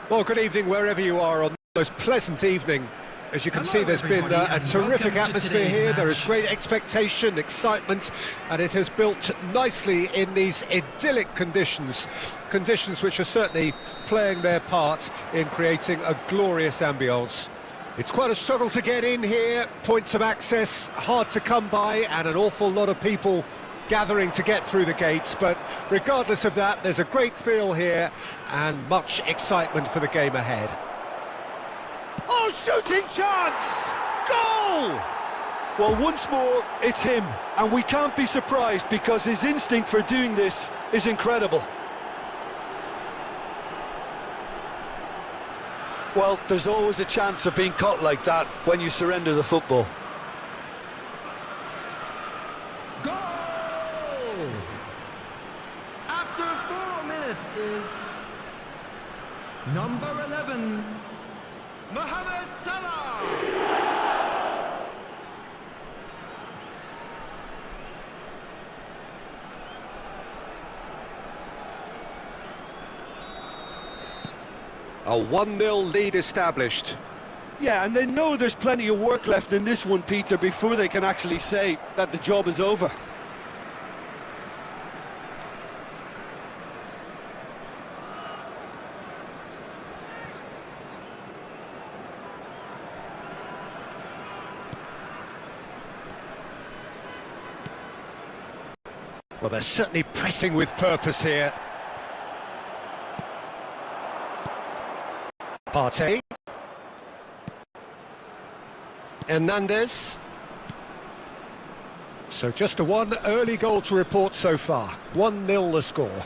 Well, good evening wherever you are on the most pleasant evening. As you can see, there's been a terrific atmosphere here. There is great expectation, excitement, and it has built nicely in these idyllic conditions. Conditions which are certainly playing their part in creating a glorious ambience. It's quite a struggle to get in here, points of access hard to come by, and an awful lot of people gathering to get through the gates, but regardless of that, there's a great feel here and much excitement for the game ahead. Oh, shooting chance! Goal! Well, once more, it's him, and we can't be surprised because his instinct for doing this is incredible. Well, there's always a chance of being caught like that when you surrender the football. Goal! After 4 minutes is number 11, Mohamed Salah! A 1-0 lead established. Yeah, and they know there's plenty of work left in this one, Peter, before they can actually say that the job is over. Well, they're certainly pressing with purpose here. Partey. Hernandez. So just a one early goal to report so far. 1-0 the score.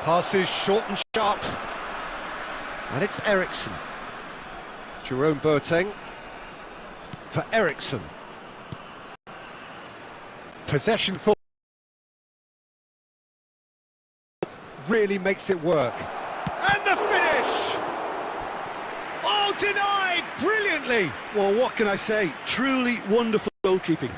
Passes short and sharp. And it's Eriksson. Jerome Boateng for Eriksson. Possession for really makes it work. And the finish! Oh, denied brilliantly! Well, what can I say? Truly wonderful goalkeeping.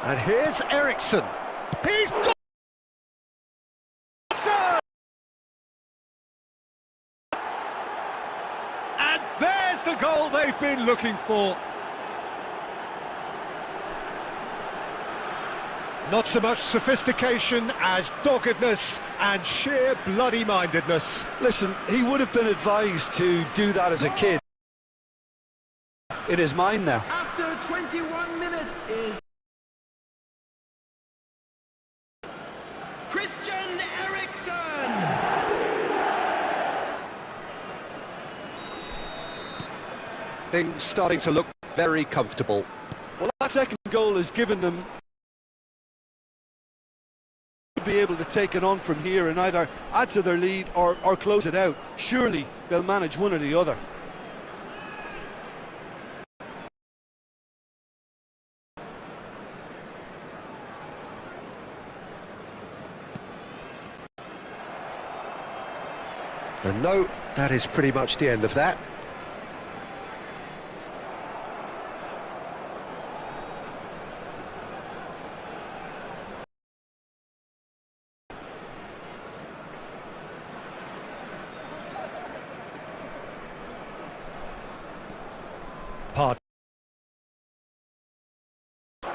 And here's Eriksson. He's got it! And there's the goal they've been looking for. Not so much sophistication as doggedness and sheer bloody-mindedness. Listen, he would have been advised to do that as a kid. It is mine now. After 21 minutes is Christian Eriksen! Things starting to look very comfortable. Well, that second goal has given them to be able to take it on from here and either add to their lead or close it out. Surely they'll manage one or the other. And no, that is pretty much the end of that.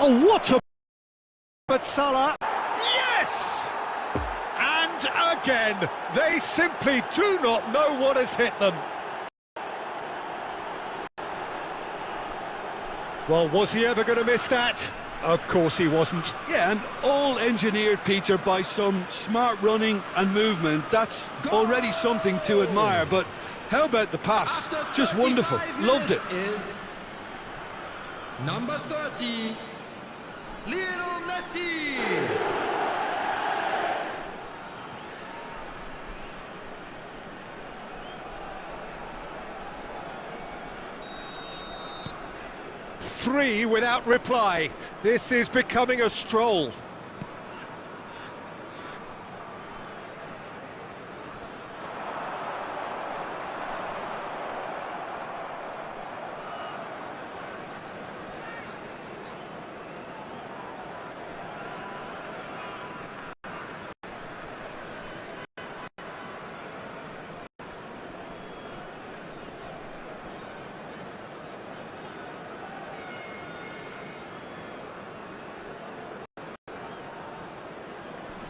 Oh, what a... But Salah... Yes! And again, they simply do not know what has hit them. Well, was he ever going to miss that? Of course he wasn't. Yeah, and all engineered, Peter, by some smart running and movement. That's already something to admire, but how about the pass? Just wonderful. Loved it. Is number 30, Lionel Messi. Three without reply. This is becoming a stroll.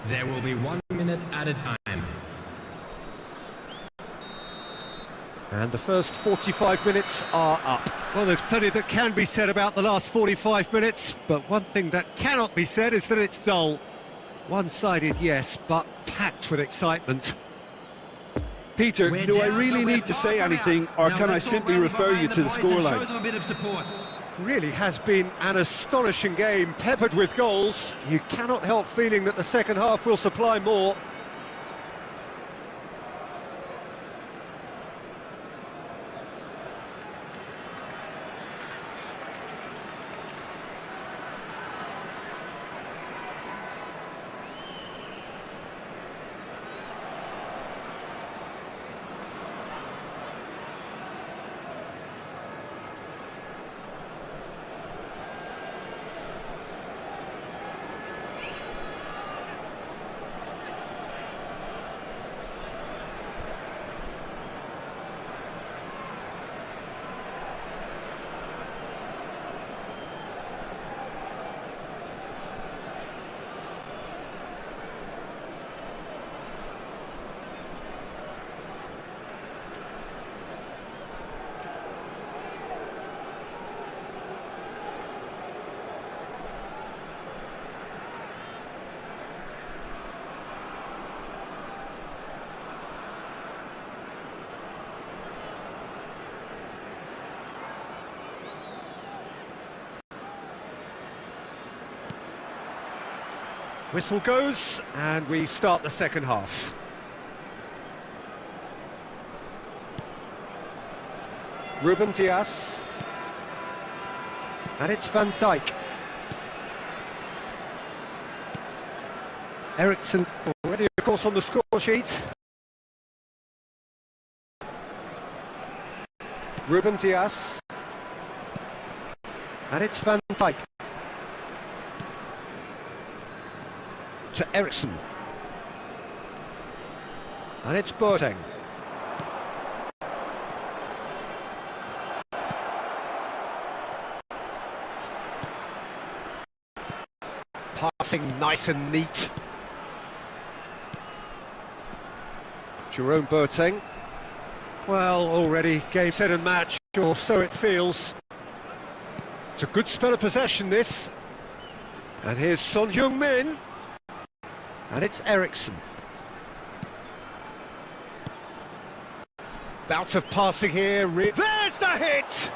There will be 1 minute at a time. And the first 45 minutes are up. Well, there's plenty that can be said about the last 45 minutes, but one thing that cannot be said is that it's dull. One-sided, yes, but packed with excitement. Peter, do I really need to say anything, or can I simply refer you to the scoreline? Really has been an astonishing game, peppered with goals. You cannot help feeling that the second half will supply more. Whistle goes, and we start the second half. Ruben Dias. And it's Van Dijk. Eriksson already, of course, on the score sheet. Ruben Dias. And it's Van Dijk. To Eriksson. And it's Boateng. Passing nice and neat. Jerome Boateng. Well, already game, set and match, or so it feels. It's a good spell of possession, this. And here's Son Heung-min. And it's Eriksson. Bout of passing here. There's the hit!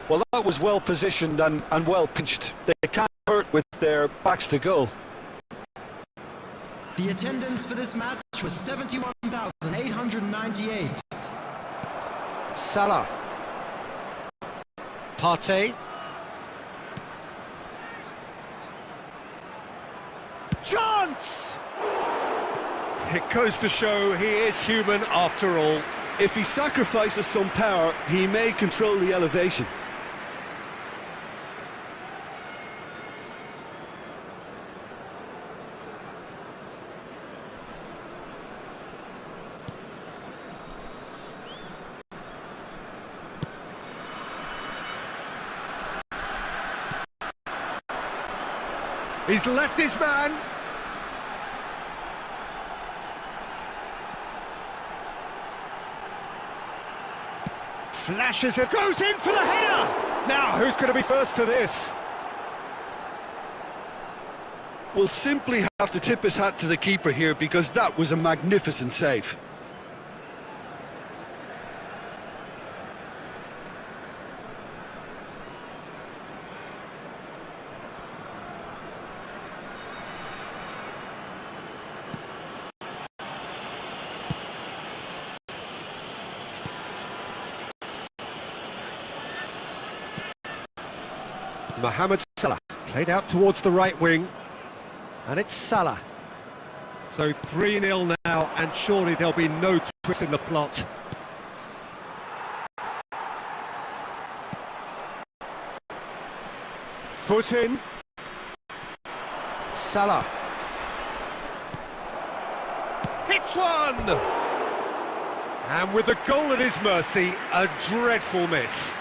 Well, that was well positioned and well pinched. They can't hurt with their backs to goal. The attendance for this match was 71,898. Salah. Partey. Chance! It goes to show he is human after all. If he sacrifices some power, he may control the elevation. He's left his man. Flashes it, goes in for the header! Now, who's going to be first to this? Will simply have to tip his hat to the keeper here because that was a magnificent save. Mohamed Salah, played out towards the right wing, and it's Salah. So 3-0 now, and surely there'll be no twist in the plot. Foot in. Salah. Hits one! And with the goal at his mercy, a dreadful miss.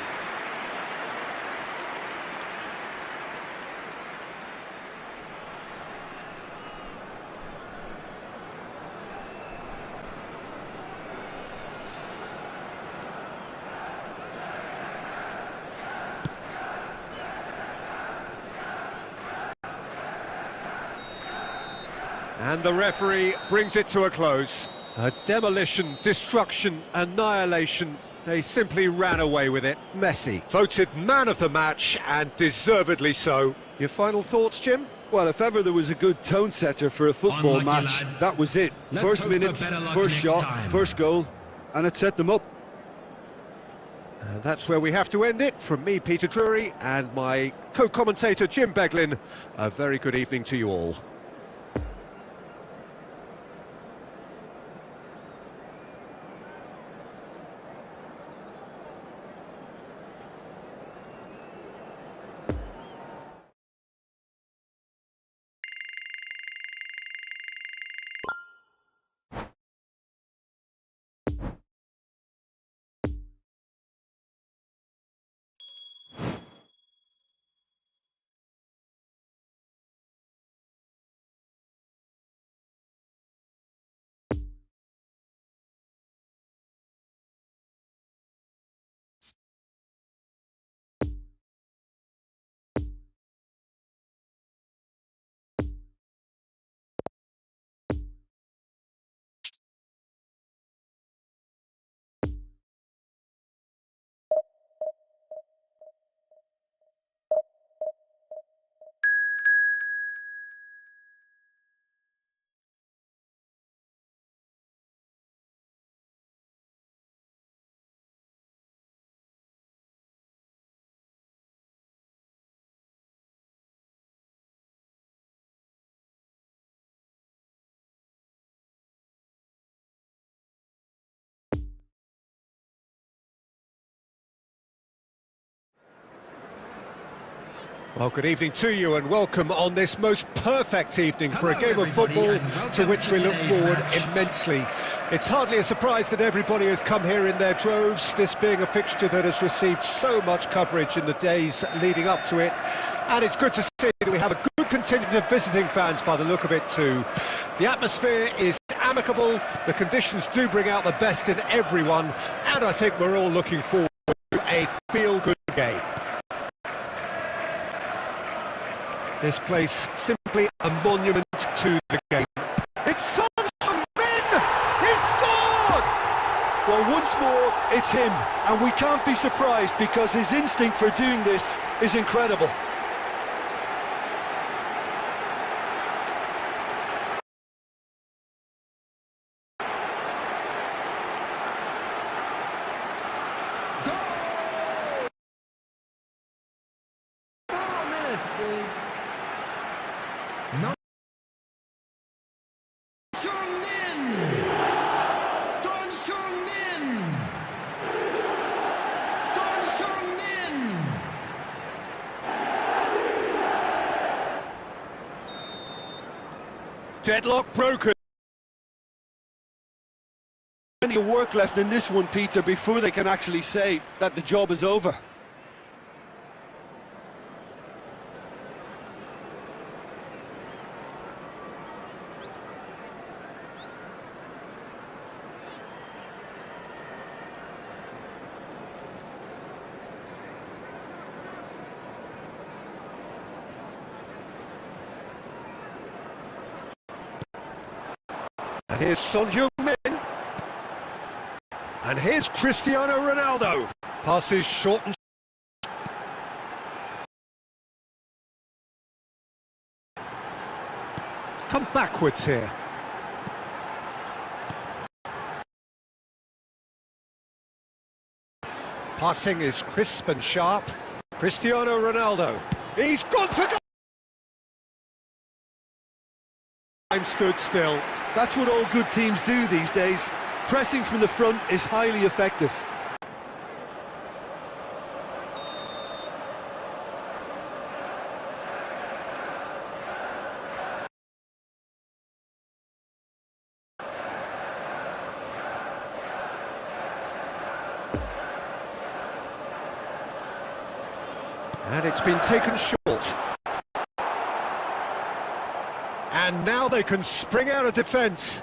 And the referee brings it to a close. A demolition, destruction, annihilation. They simply ran away with it. Messi, voted man of the match, and deservedly so. Your final thoughts, Jim? Well, if ever there was a good tone setter for a football Unlucky match, lads. that was it. Let's First hope for minutes, better luck first next shot, time. first goal, and it set them up. And that's where we have to end it. From me, Peter Drury, and my co-commentator, Jim Beglin. A very good evening to you all. Well, good evening to you and welcome on this most perfect evening for a game of football to which we look forward immensely. It's hardly a surprise that everybody has come here in their droves, this being a fixture that has received so much coverage in the days leading up to it. And it's good to see that we have a good contingent of visiting fans by the look of it too. The atmosphere is amicable, the conditions do bring out the best in everyone, and I think we're all looking forward to a feel-good game. This place simply a monument to the game. It's Son Heung-min! He's scored! Well, once more, it's him, and we can't be surprised because his instinct for doing this is incredible. Deadlock broken. Plenty of work left in this one, Peter, before they can actually say that the job is over. Here's Son Heung-min. And here's Cristiano Ronaldo. Passes short and come backwards here. Passing is crisp and sharp. Cristiano Ronaldo. He's gone for goal. Time stood still. That's what all good teams do these days. Pressing from the front is highly effective. And it's been taken short. And now they can spring out of defence.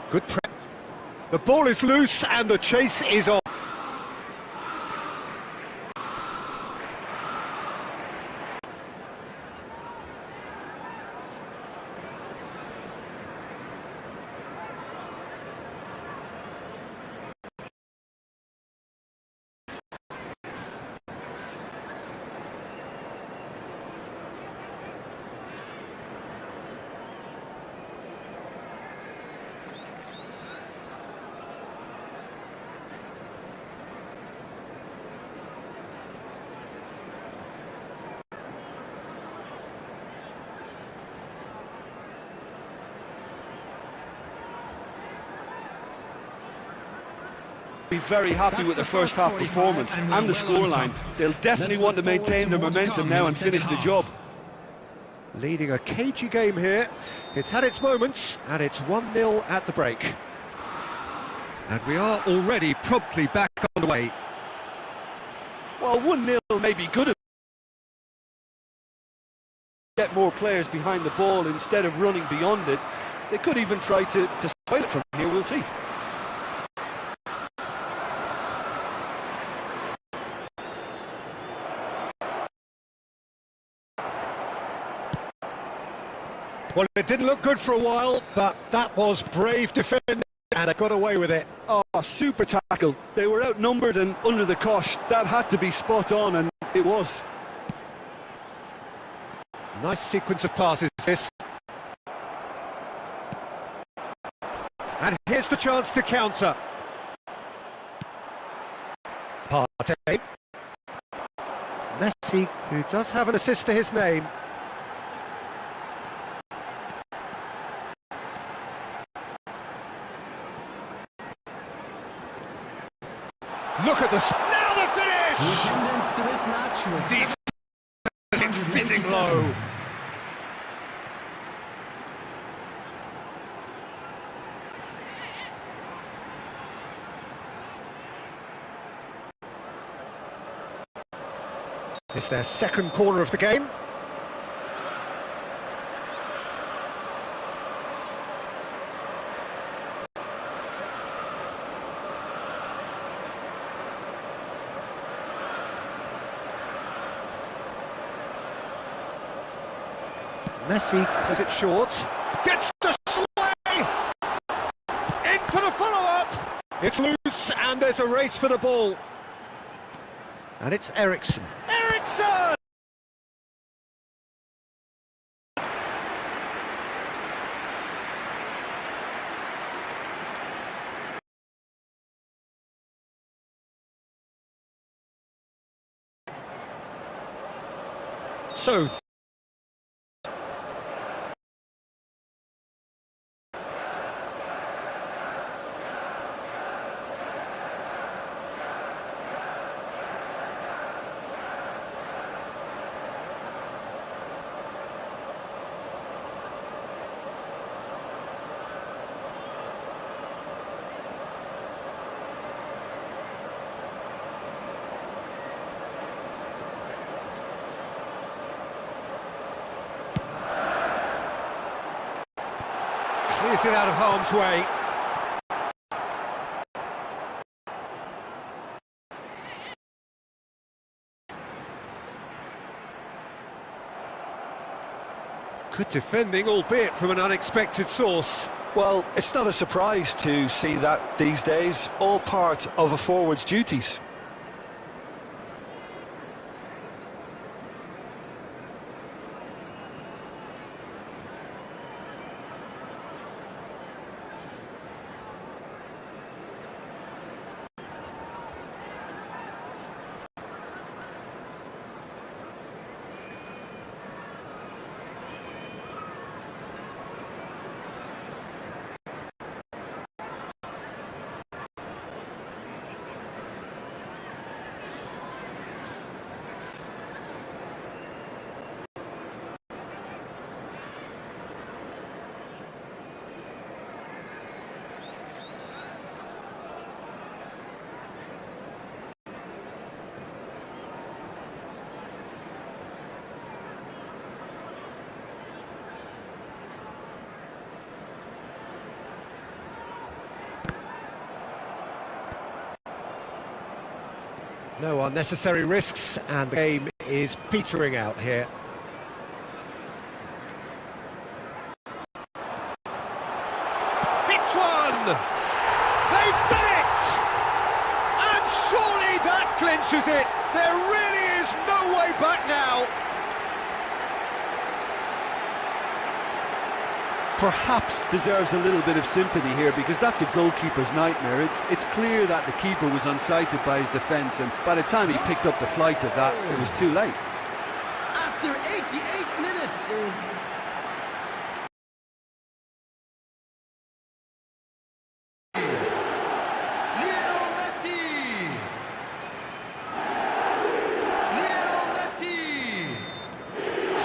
Good press. The ball is loose and the chase is on. Be very happy with their first half performance and the scoreline. They'll definitely want to maintain their momentum now and finish the job. Leading a cagey game here. It's had its moments, and it's 1-0 at the break. And we are already promptly back on the way. Well, 1-0 may be good. Get more players behind the ball instead of running beyond it. They could even try to spoil it from here, we'll see. Well, it didn't look good for a while, but that was brave defending, and they got away with it. Oh, super tackle. They were outnumbered and under the cosh. That had to be spot on, and it was. Nice sequence of passes, this. And here's the chance to counter. Partey. Messi, who does have an assist to his name. Look at this. Now the finish! The attendance for this match was Fizzing low. It's their second corner of the game. Messi plays it short, gets the sway, in for the follow-up. It's loose and there's a race for the ball. And it's Eriksson. Eriksson! So clears it out of harm's way. Good defending, albeit from an unexpected source. Well, it's not a surprise to see that these days, all part of a forward's duties. No unnecessary risks, and the game is petering out here. Hits one! They've done it! And surely that clinches it! There really is no way back now! Perhaps deserves a little bit of sympathy here, because that's a goalkeeper's nightmare. It's clear that the keeper was unsighted by his defence, and by the time he picked up the flight of that, it was too late. After 88 minutes is... Lionel Messi! Lionel Messi!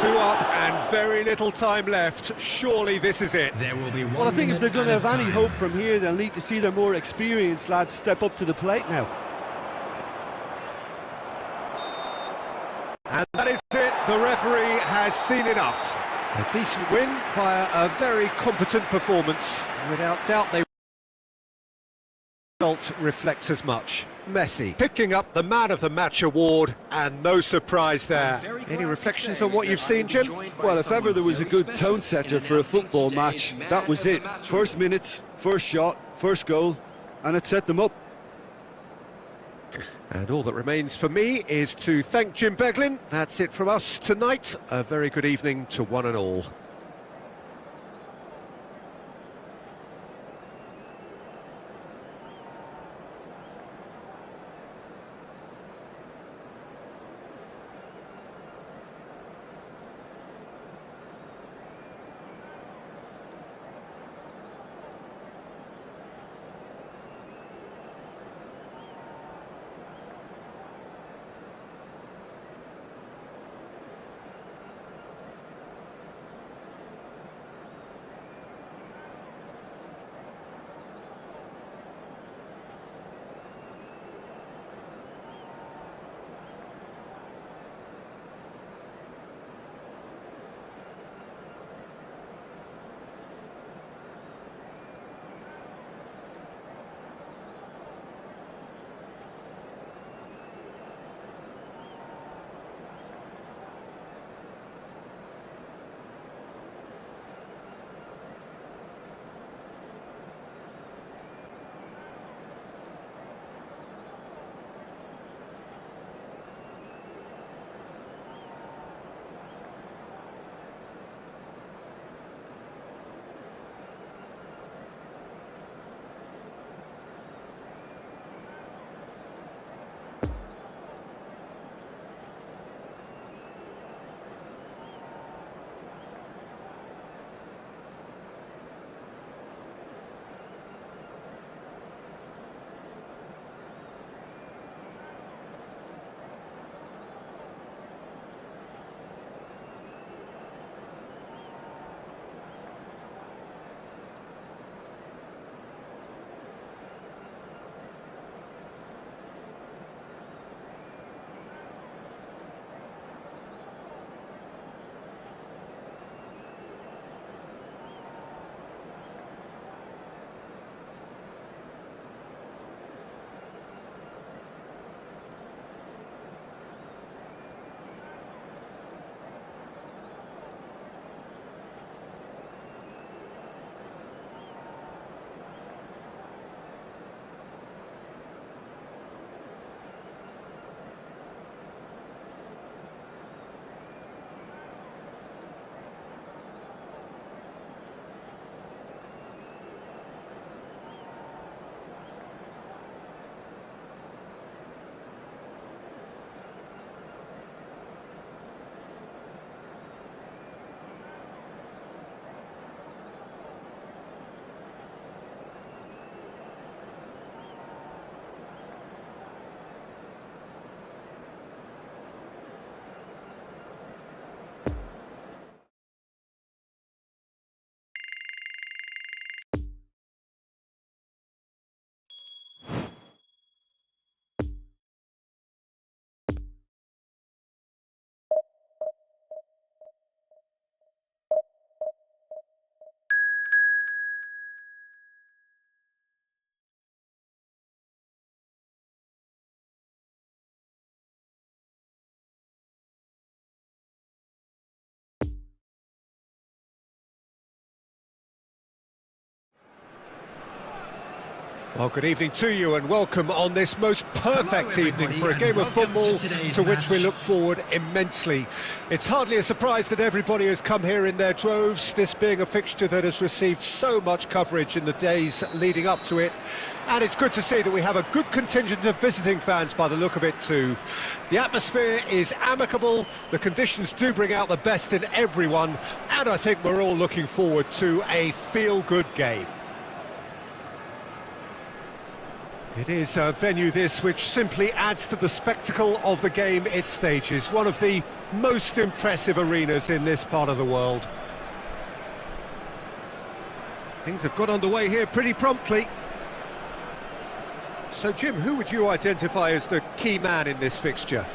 2 up and very little time left. Surely this is it. There will be one. Well, I think if they're going to have any time. hope from here, they'll need to see their more experienced lads step up to the plate now. And that is it. The referee has seen enough. A decent win via a very competent performance. Without doubt, the result reflects as much. Messi picking up the Man of the Match award, and no surprise there. Any reflections on what you've seen, Jim? Well, if ever there was a good tone setter for a football match, that was it. First minutes, first shot, first goal, and it set them up. And all that remains for me is to thank Jim Beglin. That's it from us tonight. A very good evening to one and all. Well, good evening to you and welcome on this most perfect evening for a game of football to which we look forward immensely. It's hardly a surprise that everybody has come here in their droves, this being a fixture that has received so much coverage in the days leading up to it. And it's good to see that we have a good contingent of visiting fans by the look of it too. The atmosphere is amicable, the conditions do bring out the best in everyone, and I think we're all looking forward to a feel-good game. It is a venue this which simply adds to the spectacle of the game it stages, one of the most impressive arenas in this part of the world. Things have got underway here pretty promptly. So Jim, who would you identify as the key man in this fixture?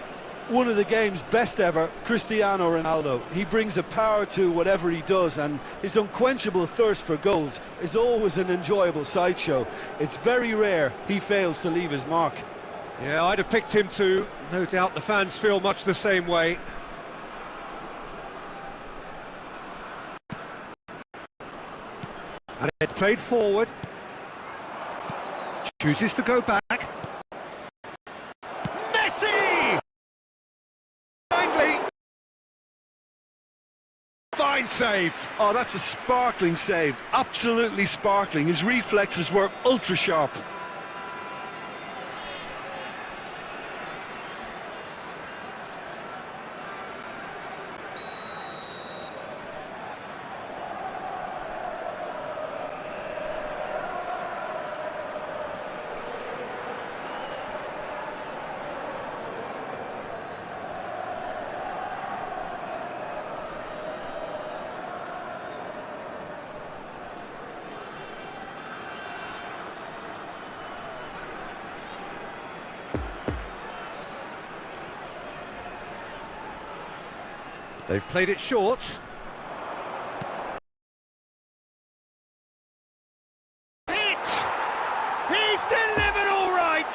One of the game's best ever, Cristiano Ronaldo. He brings a power to whatever he does, and his unquenchable thirst for goals is always an enjoyable sideshow. It's very rare he fails to leave his mark. Yeah, I'd have picked him too. No doubt the fans feel much the same way. And it's played forward. Chooses to go back. Messi! Fine save. Oh, that's a sparkling save. Absolutely sparkling. His reflexes were ultra sharp. They've played it short. He's delivered all right!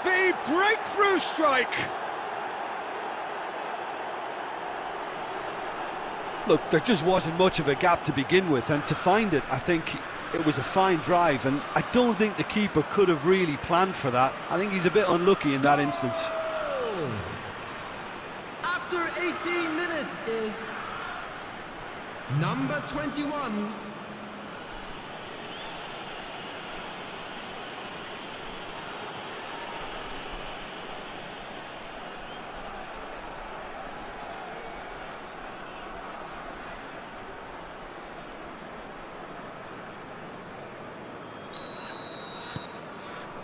The breakthrough strike! Look, there just wasn't much of a gap to begin with, and to find it, I think it was a fine drive, and I don't think the keeper could have really planned for that. I think he's a bit unlucky in that instance. After 18 minutes is number 21.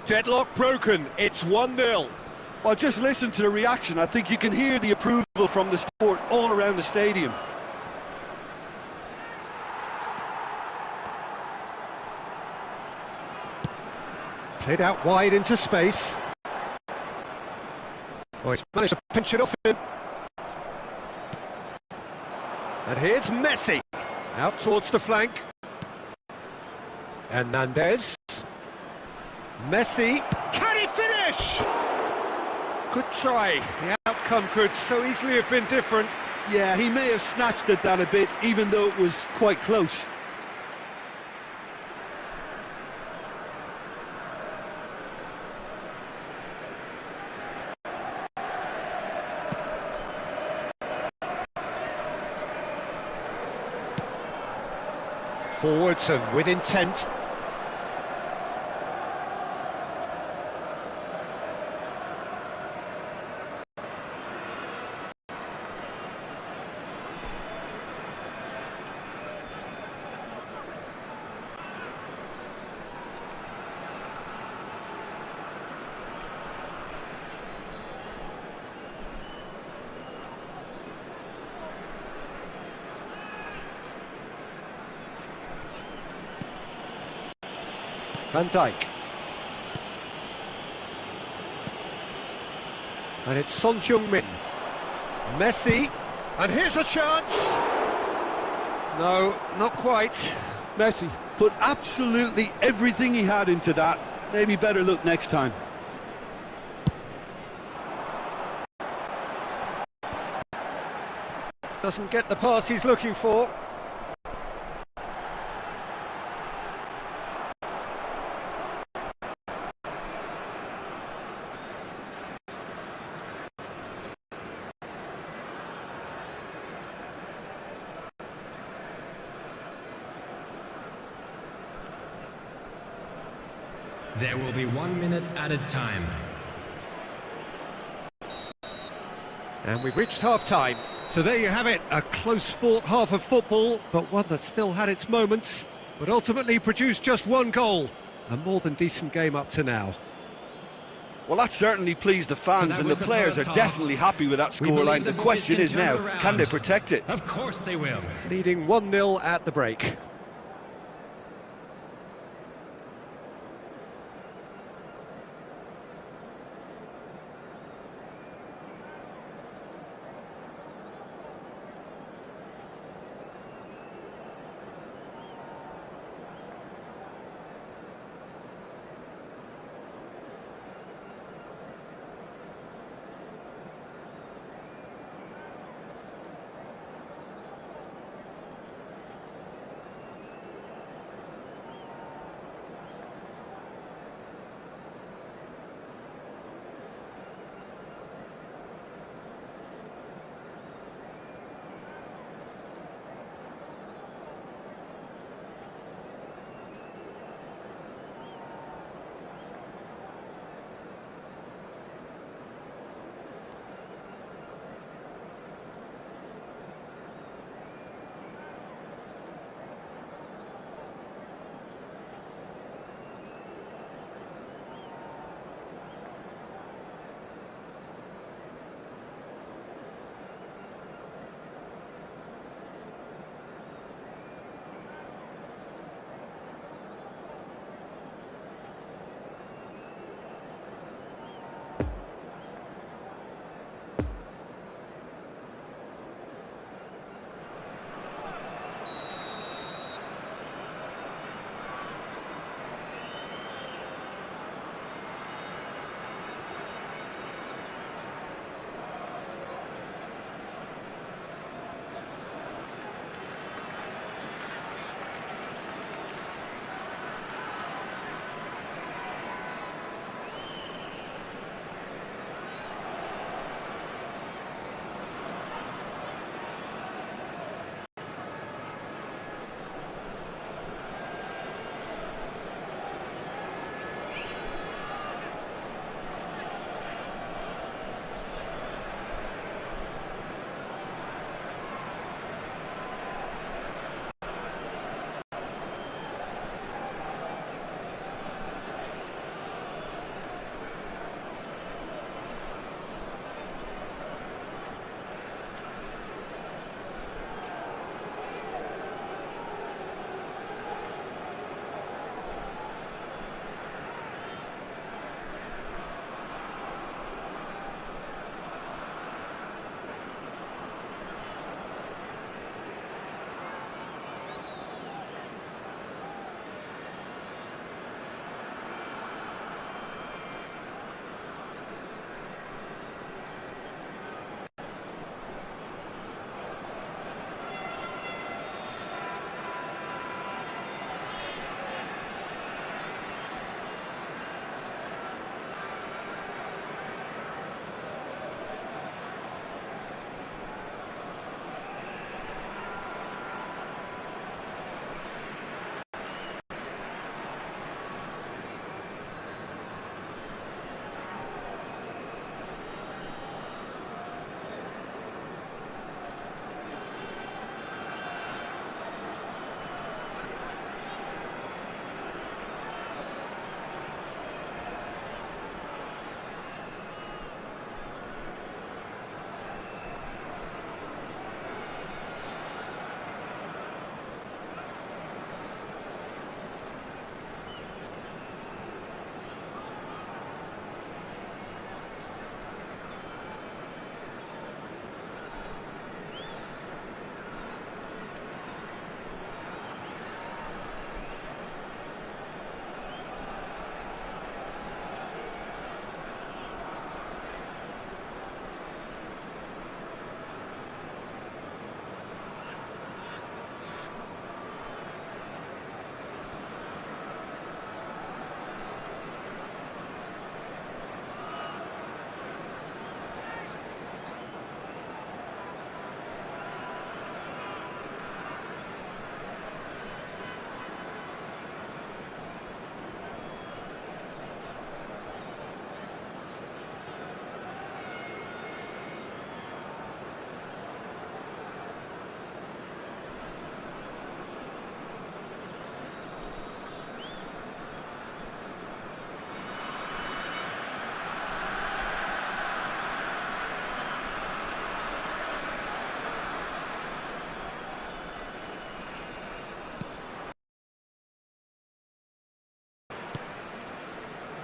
Deadlock broken, it's 1-0. Well, just listen to the reaction. I think you can hear the approval from the sport all around the stadium. Played out wide into space. Oh, he's managed to pinch it off him. And here's Messi. Out towards the flank. Hernandez. Messi. Can he finish? Good try. The outcome could so easily have been different. Yeah, he may have snatched at that a bit, even though it was quite close. Forwards and with intent. Van Dijk. And it's Son Heung-min. Messi. And here's a chance. No, not quite. Messi put absolutely everything he had into that. Maybe better look next time. Doesn't get the pass he's looking for. There will be 1 minute added time. And we've reached half-time. So there you have it, a close-fought half of football, but one that still had its moments, but ultimately produced just one goal. A more than decent game up to now. Well, that certainly pleased the fans, So and the players are definitely happy with that scoreline. The question is now, can they protect it? Of course they will. Leading 1-0 at the break.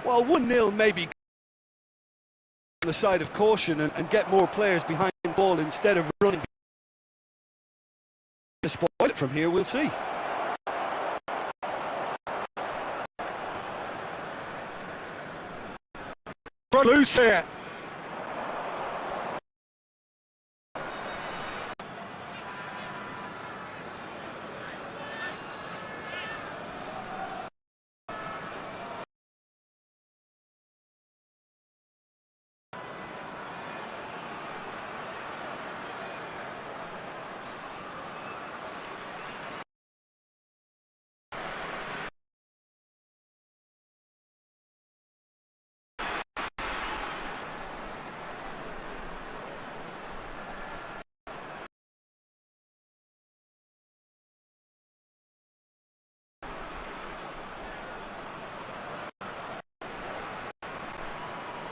Well, 1-0 maybe on the side of caution and get more players behind the ball instead of running. To spoil it from here, we'll see. Loose here.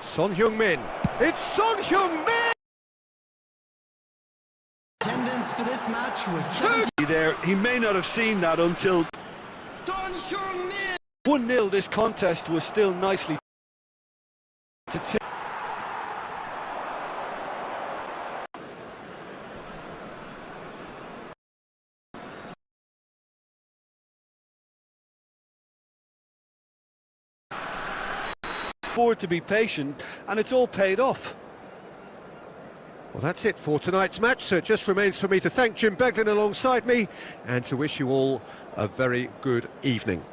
Son Heung-min. It's Son Heung-min! Attendance for this match was 70. There, he may not have seen that until Son Heung-min! 1-0. This contest was still nicely to tip. Forward to be patient, and it's all paid off. Well, that's it for tonight's match, so it just remains for me to thank Jim Beglin alongside me and to wish you all a very good evening.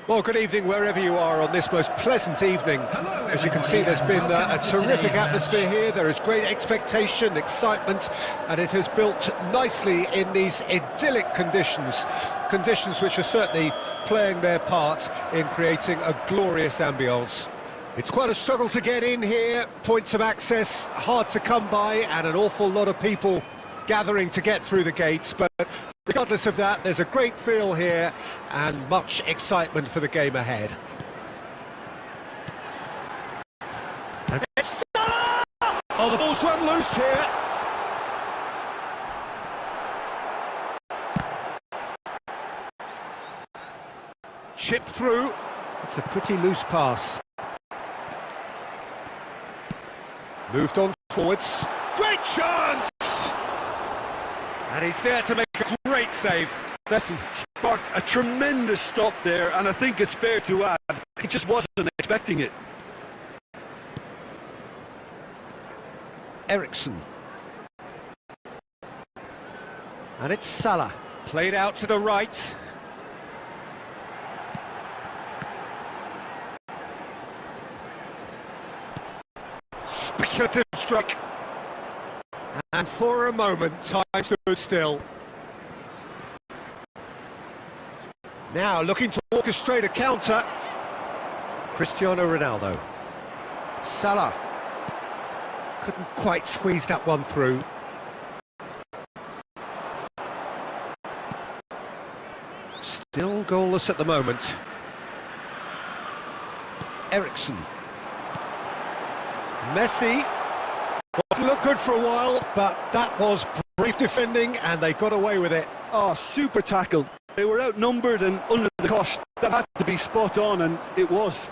Well, good evening wherever you are on this most pleasant evening. As you can see, there's been a terrific atmosphere here. There is great expectation, excitement, and it has built nicely in these idyllic conditions. Conditions which are certainly playing their part in creating a glorious ambience. It's quite a struggle to get in here, points of access hard to come by, and an awful lot of people gathering to get through the gates, but regardless of that, there's a great feel here and much excitement for the game ahead. And oh, the ball's run loose here. Chip through. It's a pretty loose pass. Moved on forwards. Great chance! And he's there to make a great save. Messi sparked a tremendous stop there, and I think it's fair to add, he just wasn't expecting it. Ericsson. And it's Salah. Played out to the right. Speculative strike. And for a moment, time stood still. Now looking to orchestrate a counter. Cristiano Ronaldo. Salah. Couldn't quite squeeze that one through. Still goalless at the moment. Ericsson. Messi. Didn't look good for a while, but that was brief defending and they got away with it. Oh, super tackle. They were outnumbered and under the cosh. That had to be spot on, and it was.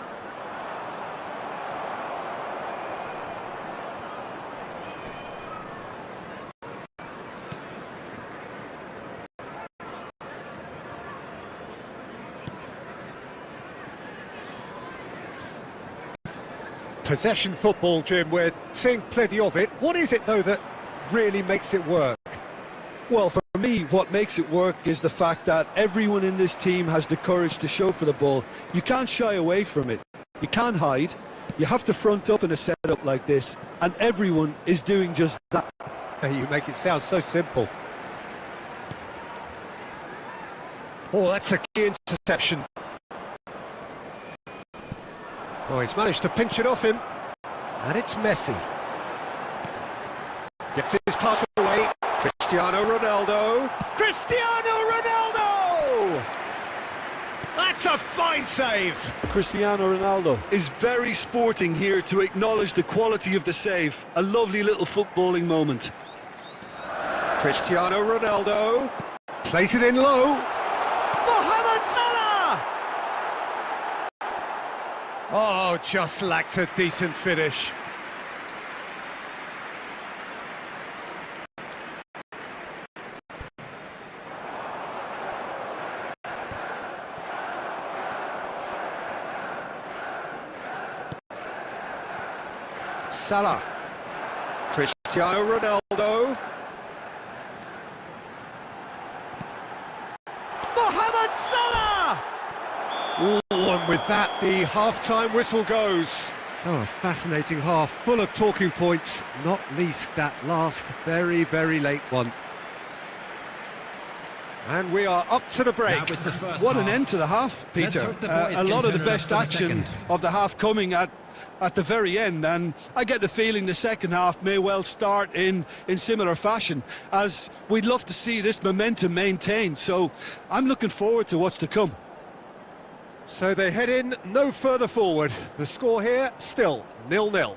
Possession football, Jim, we're seeing plenty of it. What is it, though, that really makes it work? Well, for me, what makes it work is the fact that everyone in this team has the courage to show for the ball. You can't shy away from it. You can't hide. You have to front up in a setup like this, and everyone is doing just that. You make it sound so simple. Oh, that's a key interception. Oh, he's managed to pinch it off him. And it's Messi. Gets his pass away. Cristiano Ronaldo. Cristiano Ronaldo! That's a fine save. Cristiano Ronaldo is very sporting here to acknowledge the quality of the save. A lovely little footballing moment. Cristiano Ronaldo. Plays it in low. Mohamed Salah! Oh, just lacked a decent finish. Salah. Cristiano Ronaldo. Mohamed Salah! Ooh, and with that, the half-time whistle goes. So a fascinating half, full of talking points, not least that last very, very late one. And we are up to the break. What an end to the half, Peter. A lot of the best action of the half coming at the very end, and I get the feeling the second half may well start in similar fashion, as we'd love to see this momentum maintained. So I'm looking forward to what's to come. So they head in no further forward. The score here still 0-0.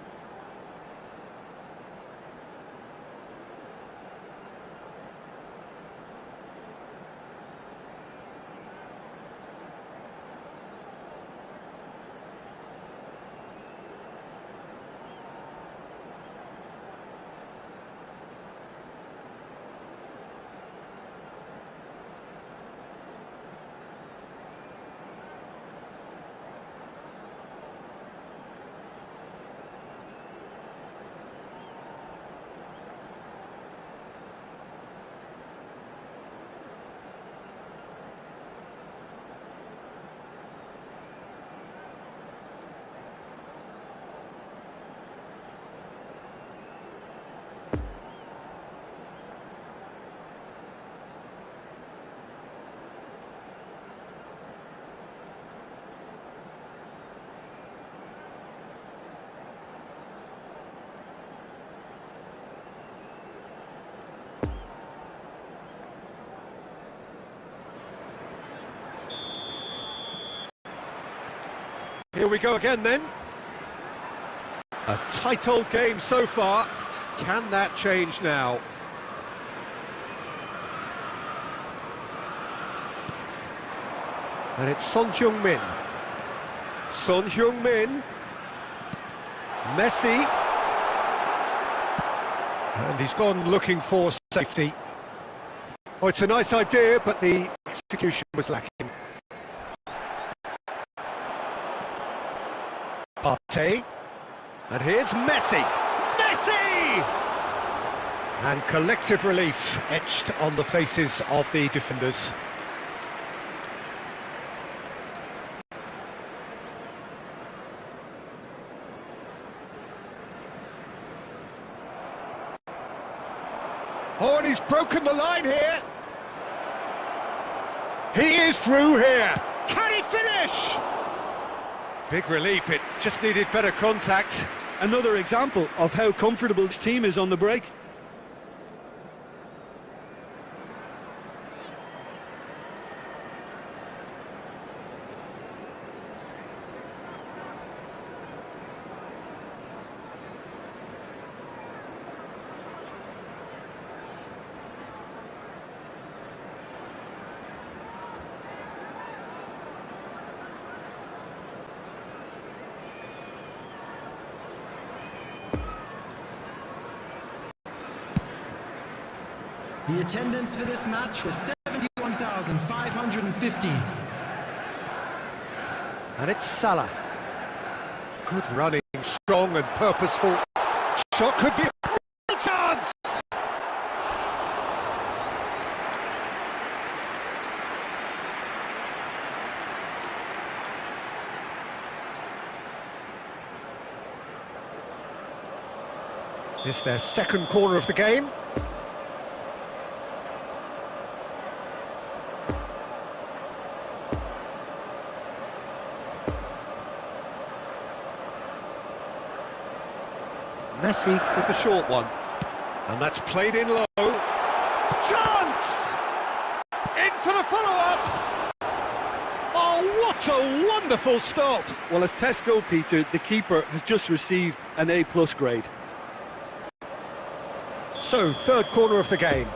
Here we go again then. A tight old game so far. Can that change now? And it's Son Heung-min. Son Heung-min. Messi. And he's gone looking for safety. Oh, it's a nice idea, but the execution was lacking. Partey. And here's Messi. Messi! And collective relief etched on the faces of the defenders. Oh, and he's broken the line here. He is through here. Can he finish? Big relief, it just needed better contact. Another example of how comfortable his team is on the break. The attendance for this match was 71,550. And it's Salah. Good running, strong and purposeful. Shot could be a chance! This is their second corner of the game. Messi with the short one. And that's played in low. Chance! In for the follow-up! Oh, what a wonderful stop! Well, as tests go, Peter, the keeper has just received an A+ grade. So, third corner of the game.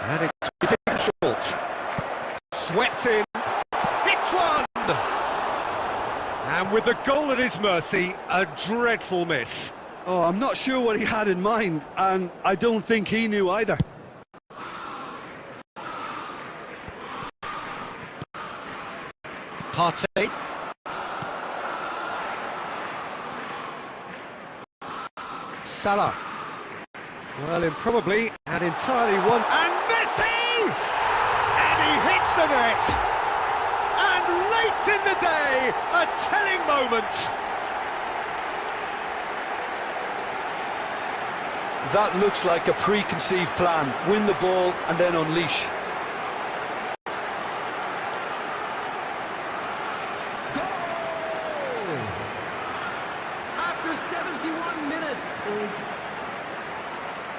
And it's taken short. Swept in. Hits one! And with the goal at his mercy, a dreadful miss. Oh, I'm not sure what he had in mind, and I don't think he knew either. Partey. Salah. Well, improbably and entirely one. And Messi! And he hits the net! And late in the day, a telling moment. That looks like a preconceived plan. Win the ball and then unleash. Goal! After 71 minutes is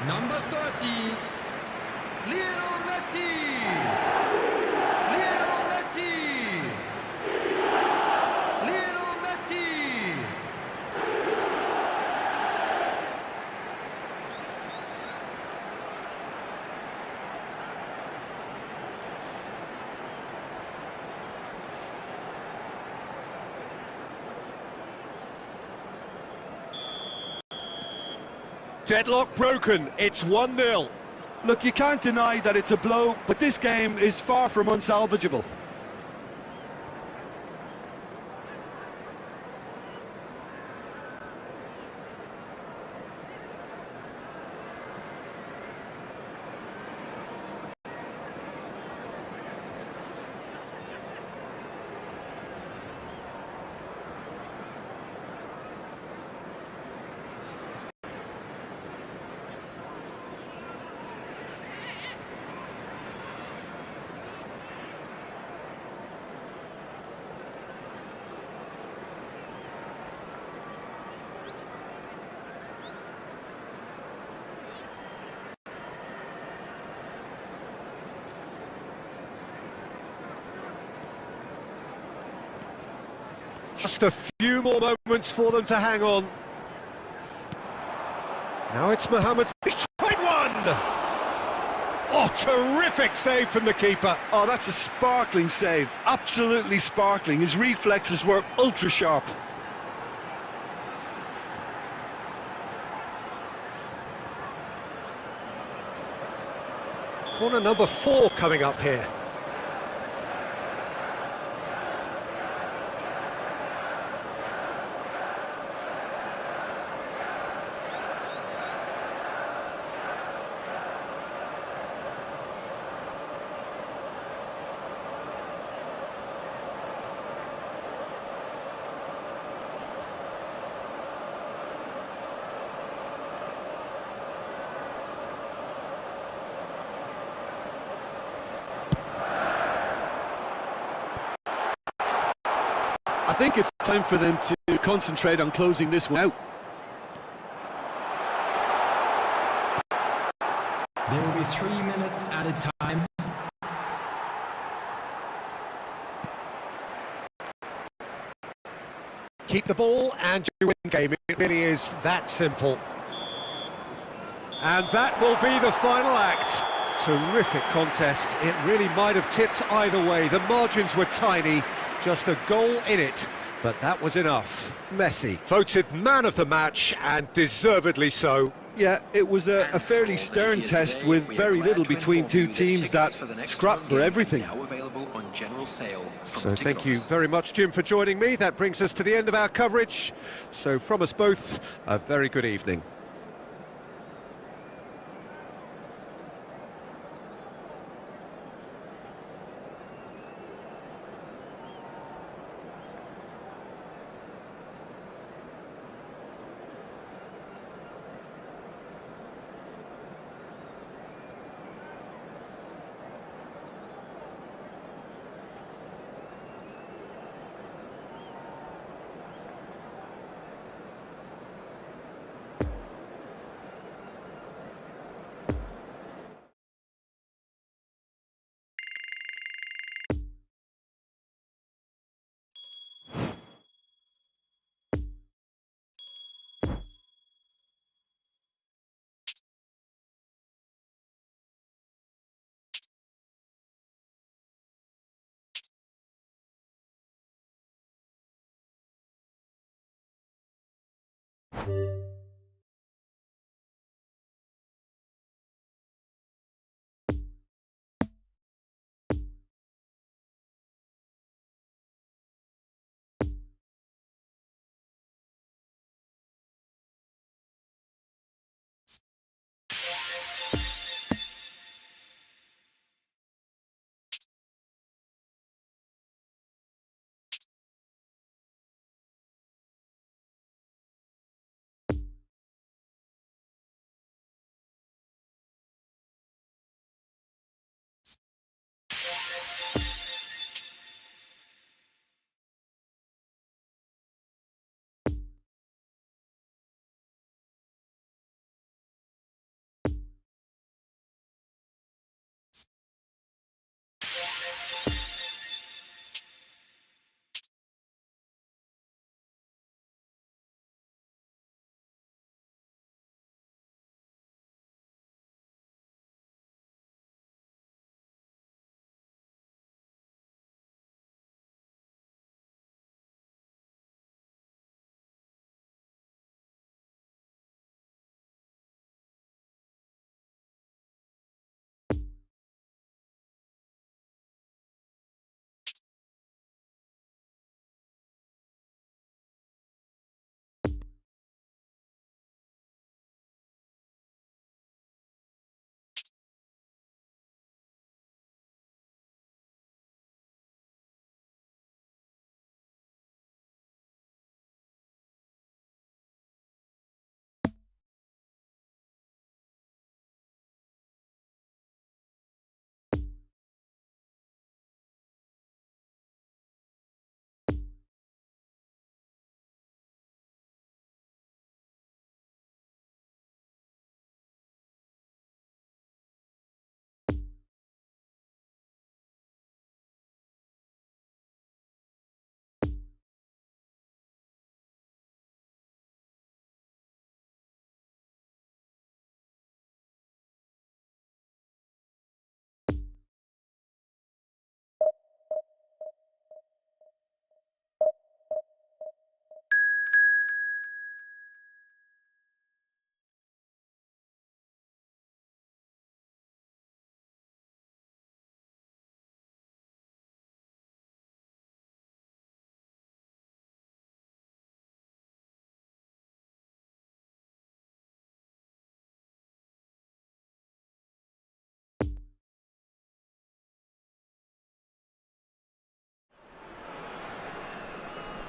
number 30, Lionel Messi! Lionel Messi! Lionel Messi! Deadlock broken, it's 1-0. Look, you can't deny that it's a blow, but this game is far from unsalvageable. Just a few more moments for them to hang on. Now it's Mohamed. He's tried one! Oh, terrific save from the keeper. Oh, that's a sparkling save. Absolutely sparkling. His reflexes were ultra sharp. Corner number 4 coming up here. I think it's time for them to concentrate on closing this one out. There will be 3 minutes added time. Keep the ball and you win the game. It really is that simple. And that will be the final act. Terrific contest. It really might have tipped either way. The margins were tiny, just a goal in it, but that was enough. Messi, voted man of the match, and deservedly so. Yeah, it was a fairly stern test with very little between two teams that scrapped for everything. So thank you very much, Jim, for joining me. That brings us to the end of our coverage. So from us both, a very good evening.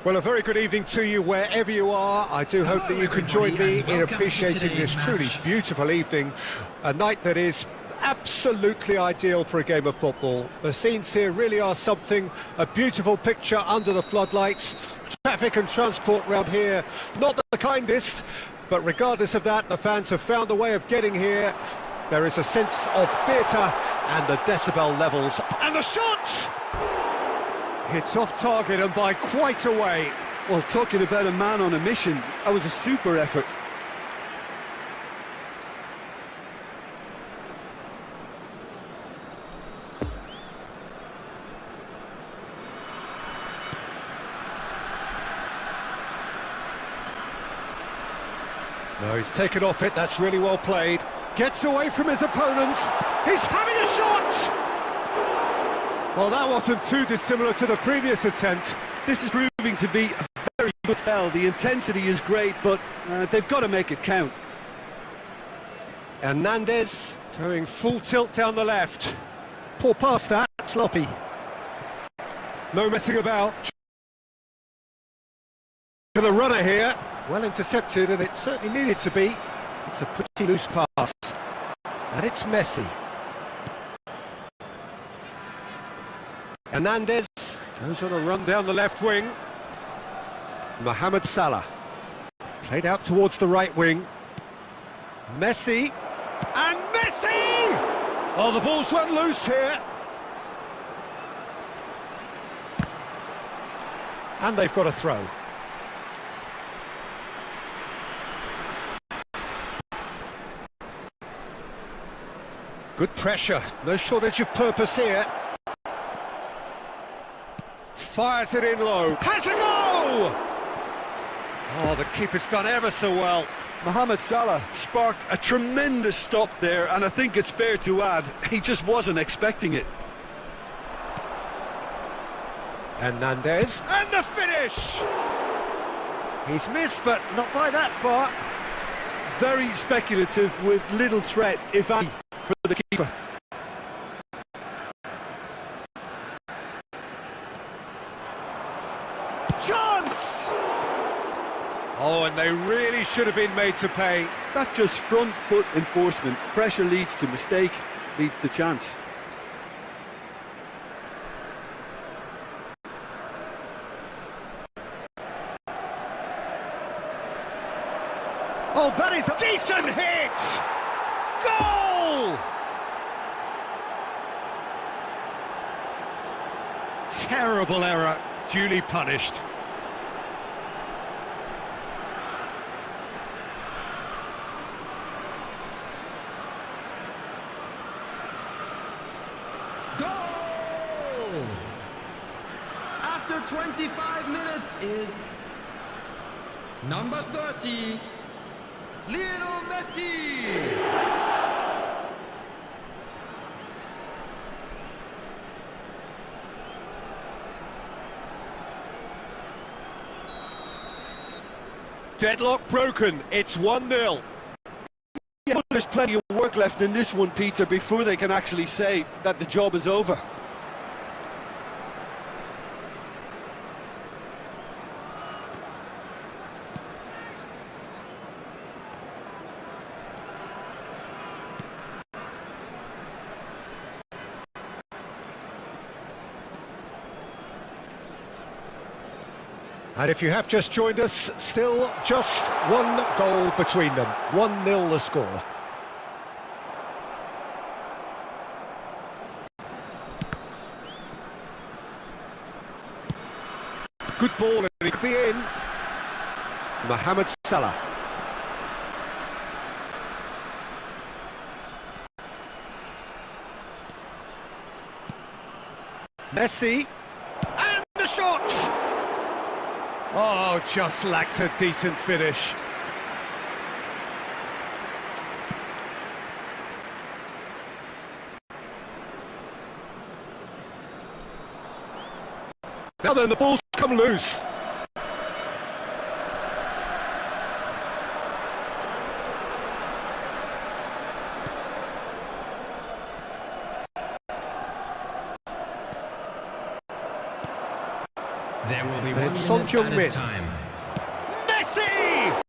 Well, a very good evening to you wherever you are. I do hope that you can join me in appreciating this truly beautiful evening, a night that is absolutely ideal for a game of football. The scenes here really are something, a beautiful picture under the floodlights. Traffic and transport round here, not the kindest, but regardless of that, the fans have found a way of getting here. There is a sense of theatre and the decibel levels. And the shot! It's off target and by quite a way. Well, talking about a man on a mission, that was a super effort. No, he's taken off it, that's really well played. Gets away from his opponents. He's having a shot! Well, that wasn't too dissimilar to the previous attempt. This is proving to be a very good spell. The intensity is great, but they've got to make it count. Hernandez going full tilt down the left. Poor pass that, sloppy. No messing about. To the runner here. Well intercepted, and it certainly needed to be. It's a pretty loose pass. And it's Messi. Hernandez goes on a run down the left wing. Mohamed Salah. Played out towards the right wing. Messi. And Messi! Oh, the ball's run loose here. And they've got a throw. Good pressure, no shortage of purpose here. Fires it in low. Has a go! Oh, the keeper's done ever so well. Mohamed Salah sparked a tremendous stop there, and I think it's fair to add, he just wasn't expecting it. Hernandez, and the finish! He's missed, but not by that far. Very speculative with little threat, if any, for the keeper. Chance! Oh, and they really should have been made to pay. That's just front foot enforcement. Pressure leads to mistake, leads to chance. Oh, that is a decent hit! Goal! Terrible error, duly punished. Goal! After 25 minutes is number 30, Lionel Messi! Deadlock broken, it's 1-0. Yeah, there's plenty of work left in this one, Peter, before they can actually say that the job is over. And if you have just joined us, still just one goal between them. 1-0 the score. Good ball, and it could be in. Mohamed Salah. Messi. And the shot! Oh, just lacked a decent finish. Now then, the ball's come loose. There will be And 1 it's Son minute added Heung-min. time. Messi!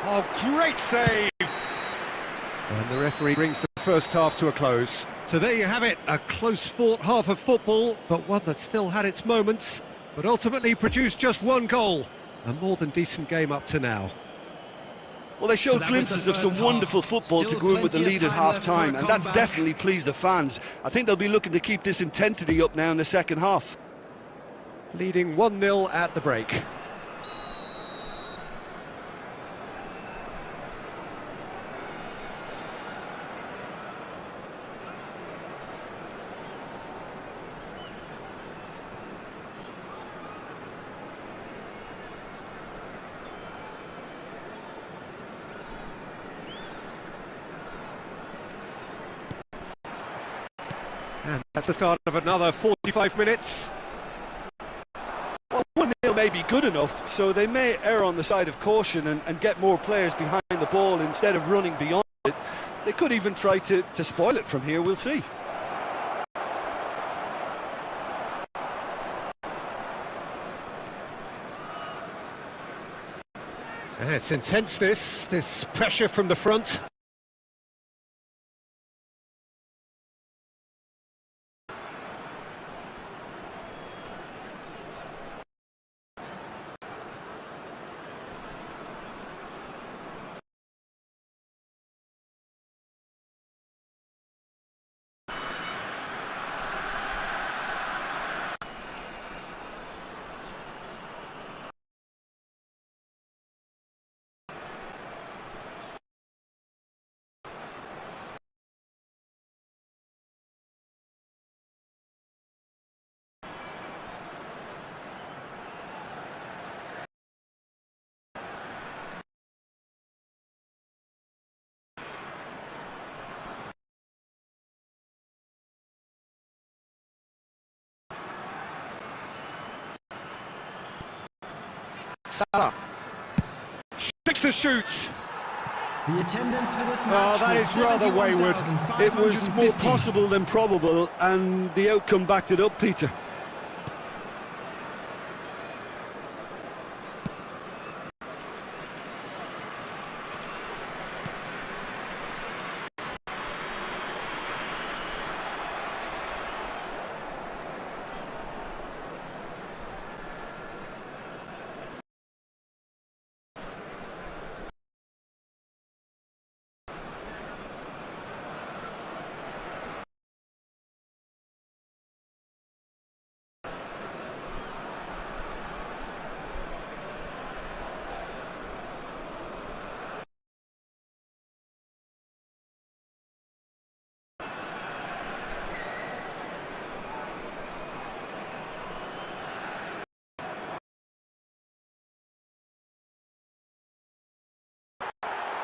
Oh, great save! And the referee brings the first half to a close. So there you have it, a close-fought half of football, but one that still had its moments, but ultimately produced just one goal. A more than decent game up to now. Well, they showed So glimpses of some half. wonderful football to Still go in with the plenty of lead at time left for a half-time, and that's comeback. definitely pleased the fans. I think they'll be looking to keep this intensity up now in the second half. Leading 1-0 at the break. And that's the start of another 45 minutes. Well, 1-0 may be good enough, so they may err on the side of caution and get more players behind the ball instead of running beyond it. They could even try to spoil it from here, we'll see. It's intense, this pressure from the front. Salah. Six to shoot. The attendance for this Oh, match that was is rather wayward. It was more 71,550. possible than probable, and the outcome backed it up, Peter.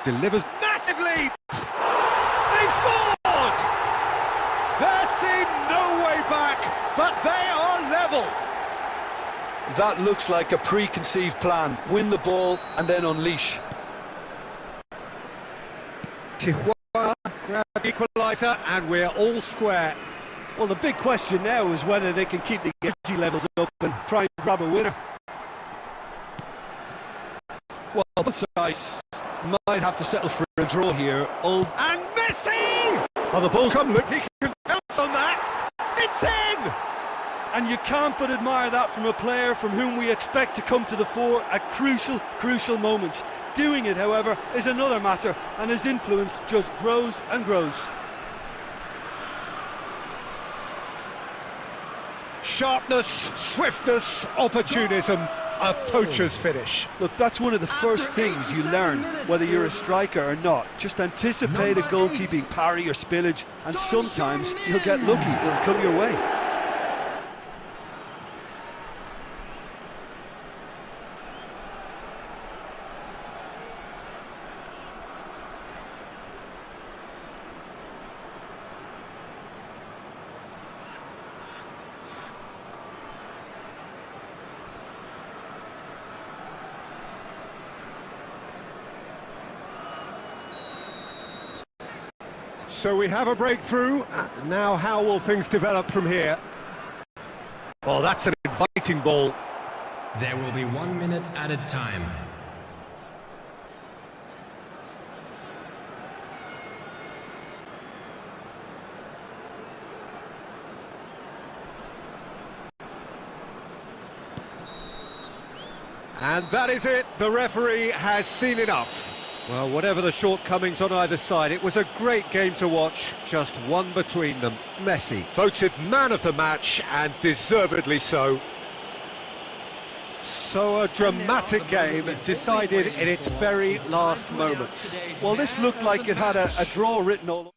Delivers massively. They've scored! There seemed no way back, but they are level. That looks like a preconceived plan. Win the ball and then unleash. Tijuana grab the equaliser, and we're all square. Well, the big question now is whether they can keep the energy levels up and try and grab a winner. Well, both sides might have to settle for a draw here. And Messi! Oh, the ball come, look, he can bounce on that. It's in! And you can't but admire that from a player from whom we expect to come to the fore at crucial moments. Doing it, however, is another matter, and his influence just grows and grows. Sharpness, swiftness, opportunism, a poacher's finish. Look, that's one of the first things you learn, whether you're a striker or not. Just anticipate a goalkeeping parry or spillage, and sometimes you'll get lucky, it'll come your way. So we have a breakthrough. Now how will things develop from here? Well, that's an inviting ball. There will be 1 minute added time. And that is it. The referee has seen enough. Well, whatever the shortcomings on either side, it was a great game to watch, just one between them. Messi, voted man of the match, and deservedly so. So a dramatic game decided in its very last moments. Well, this looked like it had a draw written all over.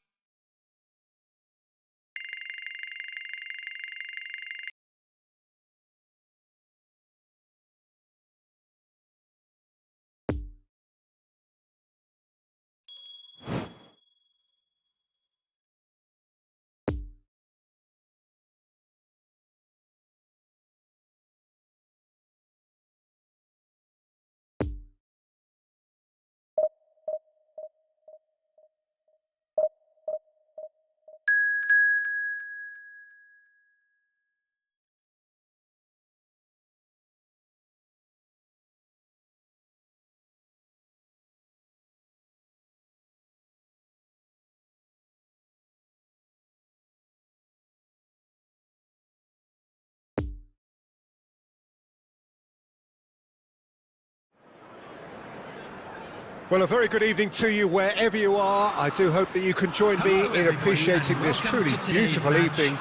Well, a very good evening to you wherever you are. I do hope that you can join me in appreciating this truly beautiful evening,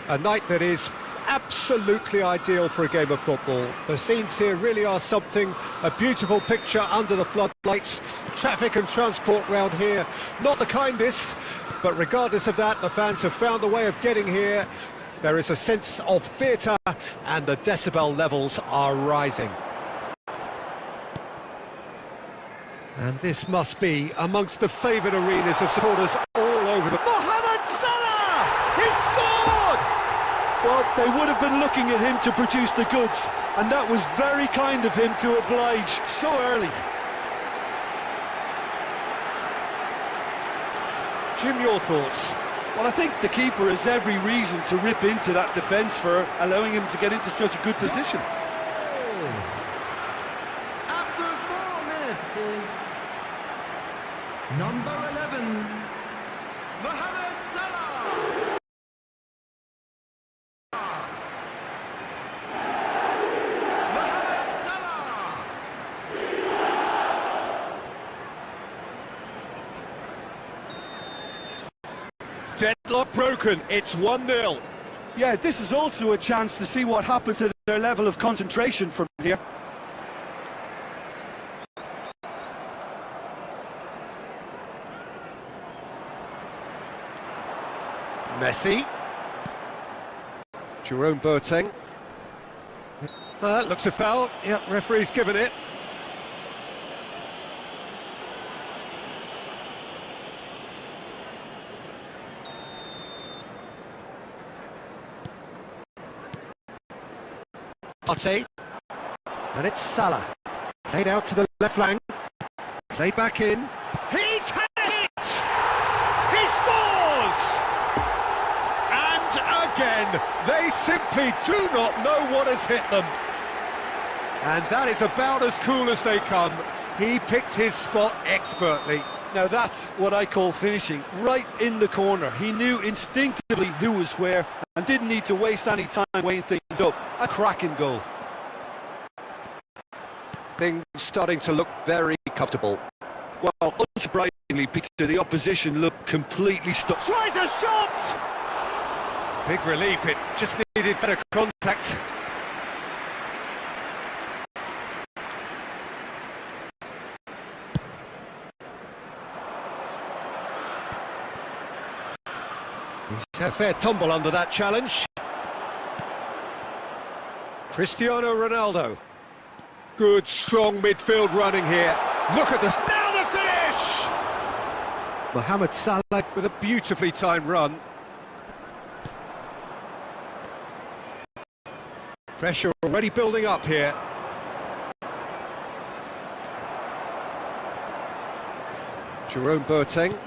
a night that is absolutely ideal for a game of football. The scenes here really are something, a beautiful picture under the floodlights. Traffic and transport round here, not the kindest, but regardless of that, the fans have found a way of getting here. There is a sense of theatre and the decibel levels are rising. And this must be amongst the favoured arenas of supporters all over the... Mohamed Salah! He scored! Well, they would have been looking at him to produce the goods, and that was very kind of him to oblige so early. Jim, your thoughts? Well, I think the keeper has every reason to rip into that defence for allowing him to get into such a good position. After 4 minutes is number 11, Mohamed Salah. Mohamed Salah. Deadlock broken, it's 1-0. Yeah, this is also a chance to see what happened to their level of concentration from here. Messi. Jerome Boateng. Looks a foul. Yep, referee's given it. Arte. And it's Salah. Played out to the left flank. Played back in. He's had it! He scores! And again, they simply do not know what has hit them. And that is about as cool as they come. He picked his spot expertly. Now that's what I call finishing, right in the corner. He knew instinctively who was where and didn't need to waste any time weighing things up. A cracking goal. Things starting to look very comfortable. Well, unsurprisingly, Peter, the opposition looked completely stuck. Tries a shot! Big relief, it just needed better contact. He's had a fair tumble under that challenge. Cristiano Ronaldo. Good, strong midfield running here. Look at this. Now the finish! Mohamed Salah with a beautifully timed run. Pressure already building up here. Jerome Boateng.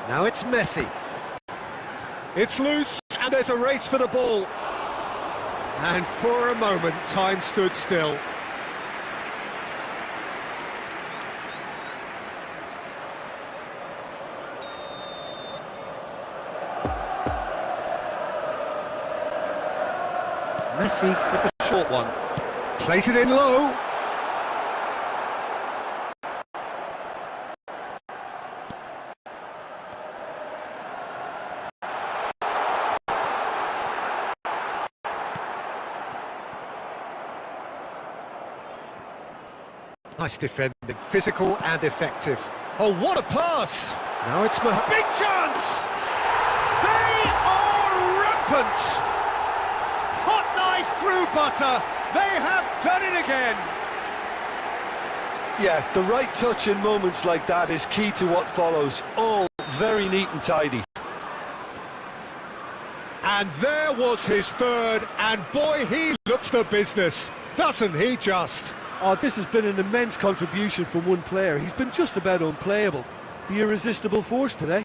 Now it's Messi. It's loose, and there's a race for the ball. And for a moment, time stood still. Messi with a short one. Plays it in low. Nice defending, physical and effective. Oh, what a pass! Now it's Mohamed. Big chance! They are rampant! Hot knife through butter. They have done it again. Yeah, the right touch in moments like that is key to what follows. All very neat and tidy. And there was his third, and boy, he looks the business, doesn't he just? Oh, this has been an immense contribution from one player. He's been just about unplayable. The irresistible force today.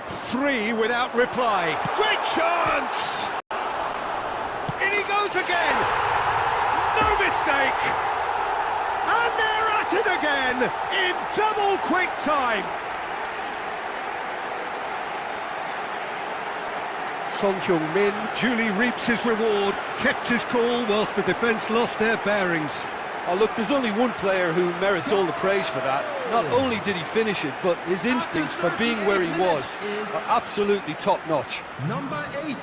3 without reply. Great chance! In he goes again! No mistake! And they're at it again in double quick time! Son Heung-min duly reaps his reward, kept his cool whilst the defence lost their bearings. Oh look, there's only one player who merits all the praise for that. Not only did he finish it, but his instincts for being where he was are absolutely top-notch. Number 8,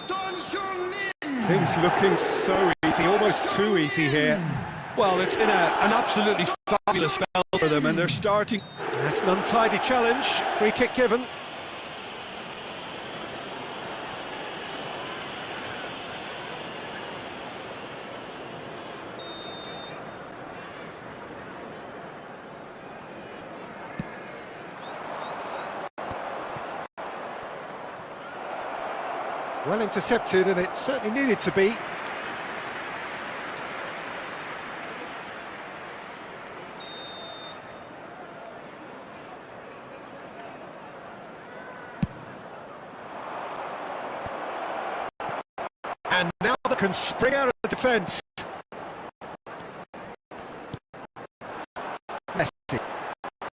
Son Heung-min. Things looking so easy, almost too easy here. Well, it's been an absolutely fabulous spell for them, and they're starting. That's an untidy challenge, free kick given. Well intercepted, and it certainly needed to be. And now they can spring out of the defence. Messi.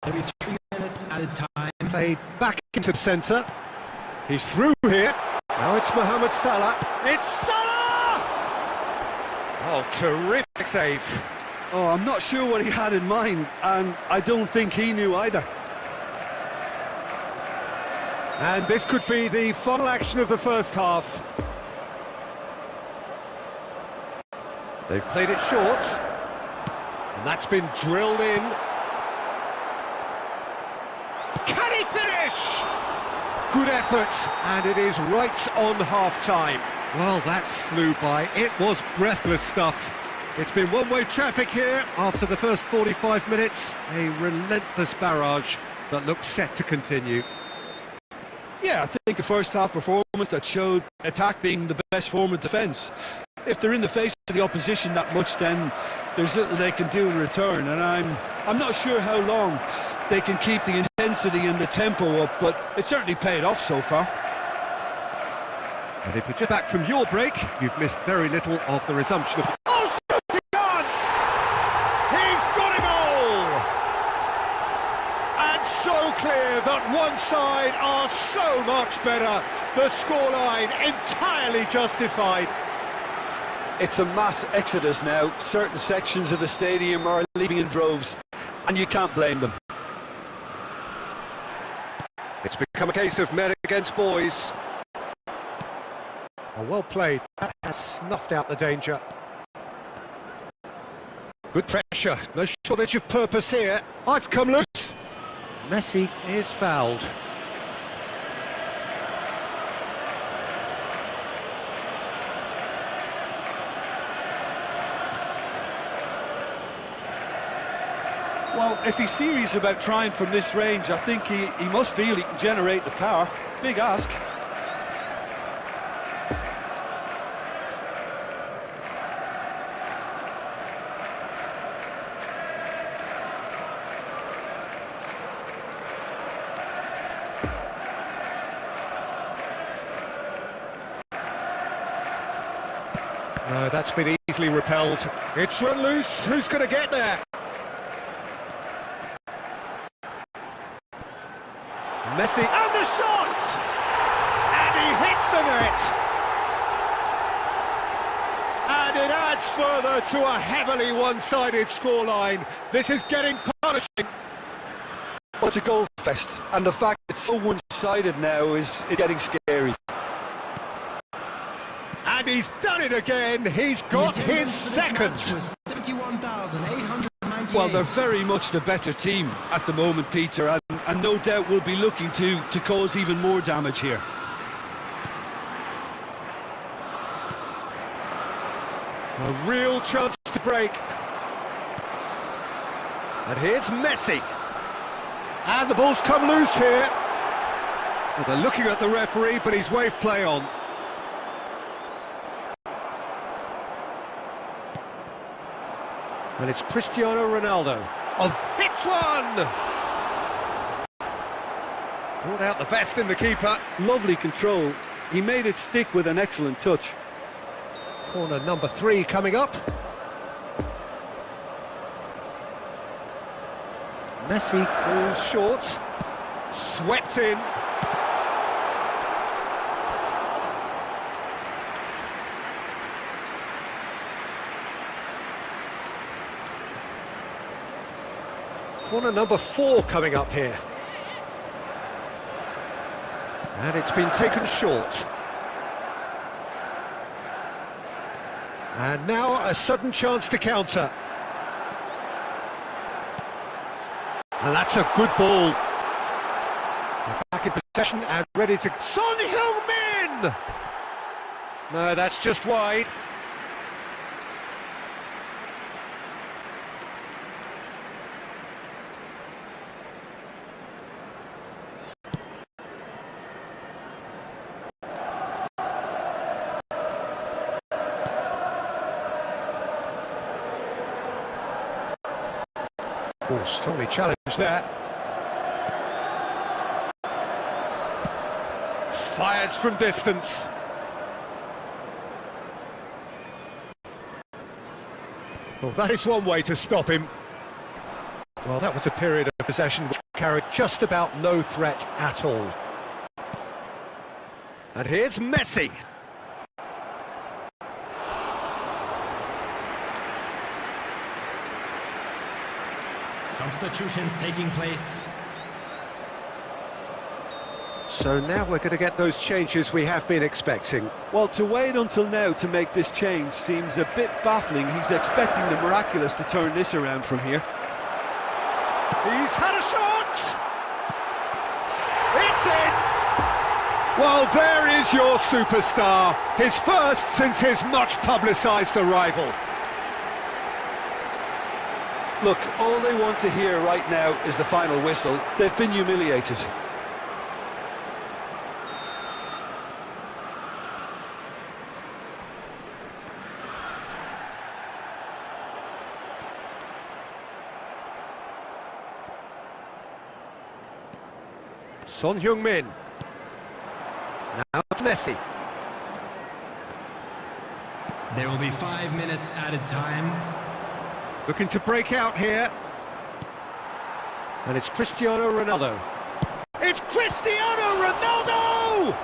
Maybe 3 minutes at a time. Played back into the centre. He's through here. Now it's Mohamed Salah. It's Salah! Oh, terrific save. Oh, I'm not sure what he had in mind, and I don't think he knew either. And this could be the final action of the first half. They've played it short. And that's been drilled in. Can he finish? Good effort, and it is right on half-time. Well, that flew by. It was breathless stuff. It's been one-way traffic here after the first 45 minutes. A relentless barrage that looks set to continue. Yeah, I think a first-half performance that showed attack being the best form of defence. If they're in the face of the opposition that much, then there's little they can do in return, and I'm not sure how long they can keep the intensity and the tempo up, but it certainly paid off so far. And if you're just back from your break, you've missed very little of the resumption of... Oh, shooting chance! He's got it all! And so clear that one side are so much better. The scoreline entirely justified. It's a mass exodus now. Certain sections of the stadium are leaving in droves, and you can't blame them. It's become a case of men against boys. Oh, well played. That has snuffed out the danger. Good pressure. No shortage of purpose here. Oh, it's come loose. Messi is fouled. Well, if he's serious about trying from this range, I think he must feel he can generate the power. Big ask. No, that's been easily repelled. It's run loose. Who's going to get there? Messi, and the shot! And he hits the net! And it adds further to a heavily one-sided scoreline. This is getting punishing. Well, it's a goal fest, and the fact it's so one-sided now is getting scary. And he's done it again. He's got his second. 71,898. Well, they're very much the better team at the moment, Peter, and no doubt will be looking to cause even more damage here. A real chance to break. And here's Messi. And the ball's come loose here. Well, they're looking at the referee, but he's waved play on. And it's Cristiano Ronaldo. Hits one! Brought out the best in the keeper. Lovely control. He made it stick with an excellent touch. Corner number 3 coming up. Messi goes short. Swept in. Corner number 4 coming up here. And it's been taken short. And now a sudden chance to counter. And that's a good ball. Back in possession and ready to... Son Heung-min! No, that's just wide. Oh, strongly challenged there. Fires from distance. Well, that is one way to stop him. Well, that was a period of possession which carried just about no threat at all. And here's Messi. Substitutions taking place. So now we're going to get those changes we have been expecting. Well, to wait until now to make this change seems a bit baffling. He's expecting the miraculous to turn this around from here. He's had a shot! It's in! Well, there is your superstar. His first since his much publicised arrival. Look, all they want to hear right now is the final whistle. They've been humiliated. Son Heung-min. Now it's Messi. There will be 5 minutes added time. Looking to break out here. And it's Cristiano Ronaldo. It's Cristiano Ronaldo!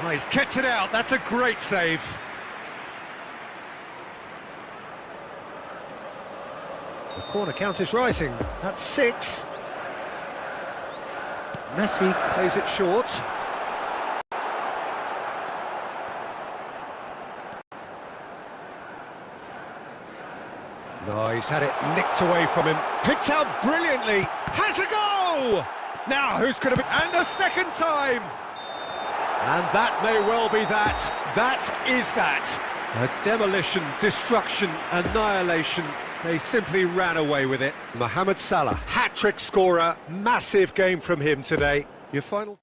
Oh, he's kept it out. That's a great save. The corner count is rising. That's 6. Messi plays it short. No, he's had it nicked away from him. Picked out brilliantly. Has a go! Now, who's going to be... And a second time! And that may well be that. That is that. A demolition, destruction, annihilation. They simply ran away with it. Mohamed Salah, hat-trick scorer. Massive game from him today. Your final...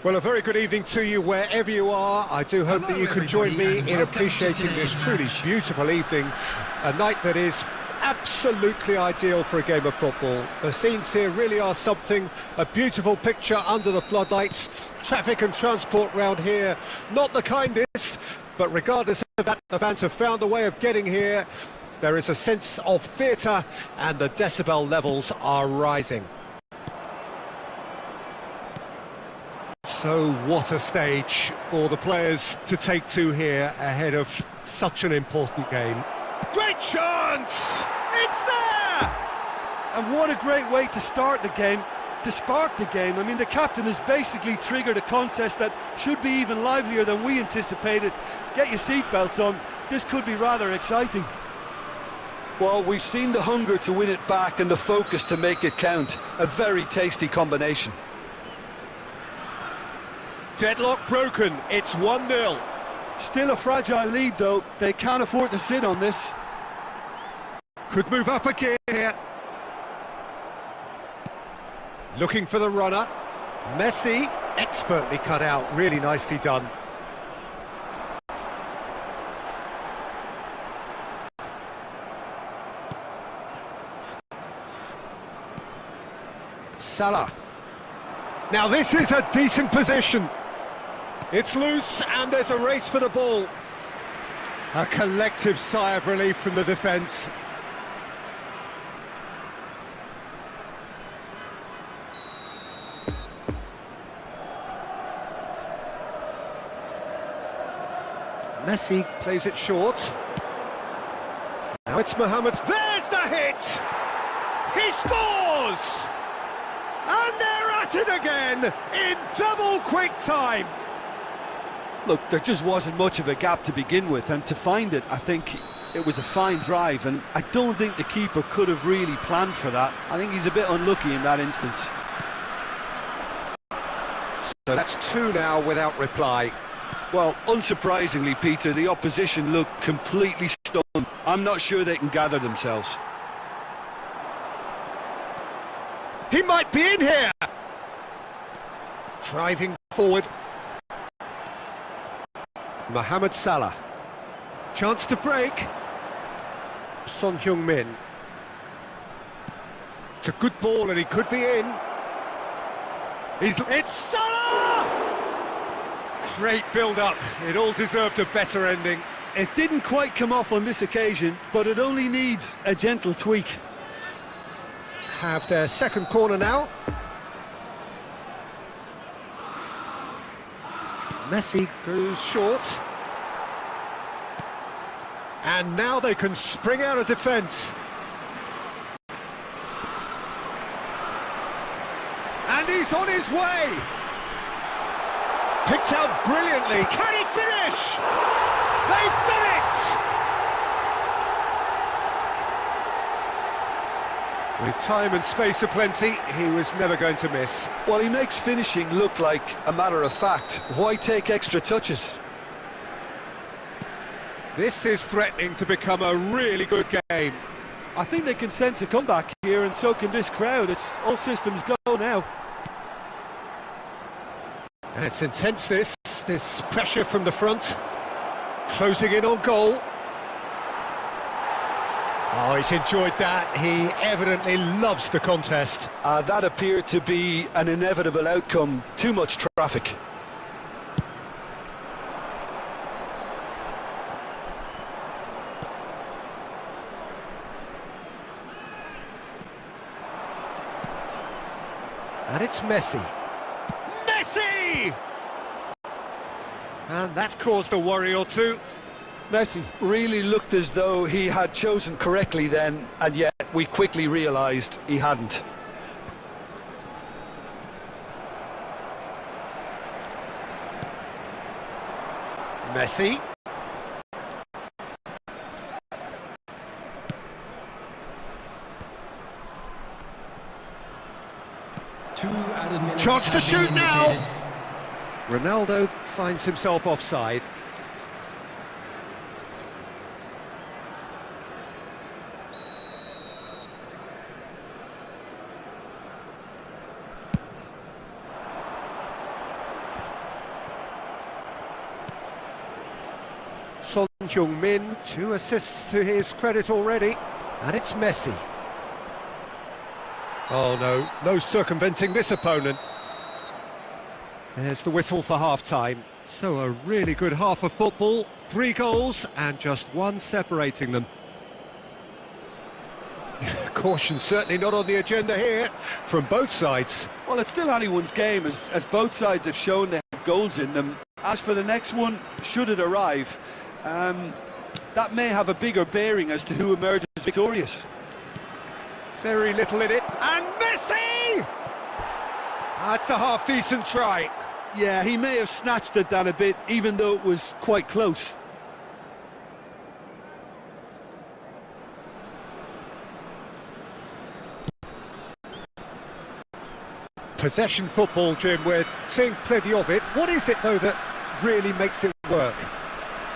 Well, a very good evening to you wherever you are. I do hope that you can join me in appreciating this truly beautiful evening, a night that is absolutely ideal for a game of football. The scenes here really are something, a beautiful picture under the floodlights. Traffic and transport round here, not the kindest, but regardless of that, the fans have found a way of getting here. There is a sense of theatre and the decibel levels are rising. So what a stage for the players to take to here ahead of such an important game. Great chance! It's there! And what a great way to start the game, to spark the game. I mean, the captain has basically triggered a contest that should be even livelier than we anticipated. Get your seatbelts on, this could be rather exciting. Well, we've seen the hunger to win it back and the focus to make it count. A very tasty combination. Deadlock broken, it's 1-0. Still a fragile lead though, they can't afford to sit on this. Could move up again here. Looking for the runner. Messi, expertly cut out, really nicely done. Salah. Now this is a decent position. It's loose and there's a race for the ball. A collective sigh of relief from the defence. Messi plays it short. Now it's Mohamed's. There's the hit! He scores! And they're at it again in double quick time. Look, there just wasn't much of a gap to begin with, and to find it, I think it was a fine drive, and I don't think the keeper could have really planned for that. I think he's a bit unlucky in that instance. So that's two now without reply. Well, unsurprisingly, Peter, the opposition look completely stunned. I'm not sure they can gather themselves. He might be in here! Driving forward. Mohamed Salah. Chance to break. Son Heung-min. It's a good ball and he could be in. It's Salah! Great build-up. It all deserved a better ending. It didn't quite come off on this occasion, but it only needs a gentle tweak. Have their second corner now. Messi goes short. And now they can spring out of defence. And he's on his way. Picked out brilliantly. Can he finish? They've done it! With time and space aplenty, he was never going to miss. Well, he makes finishing look like a matter of fact. Why take extra touches? This is threatening to become a really good game. I think they can sense a comeback here, and so can this crowd. It's all systems go now. And it's intense, this pressure from the front. Closing in on goal. Oh, he's enjoyed that. He evidently loves the contest. That appeared to be an inevitable outcome. Too much traffic. And it's Messi. Messi! And that caused a worry or two. Messi really looked as though he had chosen correctly then, and yet we quickly realised he hadn't. Messi. Chance to shoot now! Ronaldo finds himself offside. Heung-min, 2 assists to his credit already, and it's Messi. Oh no, no circumventing this opponent. There's the whistle for half-time. So a really good half of football, 3 goals and just 1 separating them. Caution certainly not on the agenda here from both sides. Well, it's still anyone's game, as both sides have shown they have goals in them. As for the next one, should it arrive, that may have a bigger bearing as to who emerges victorious. Very little in it, and Messi! That's a half-decent try. Yeah, he may have snatched at that a bit, even though it was quite close. Possession football, Jim, we're seeing plenty of it. What is it, though, that really makes it work?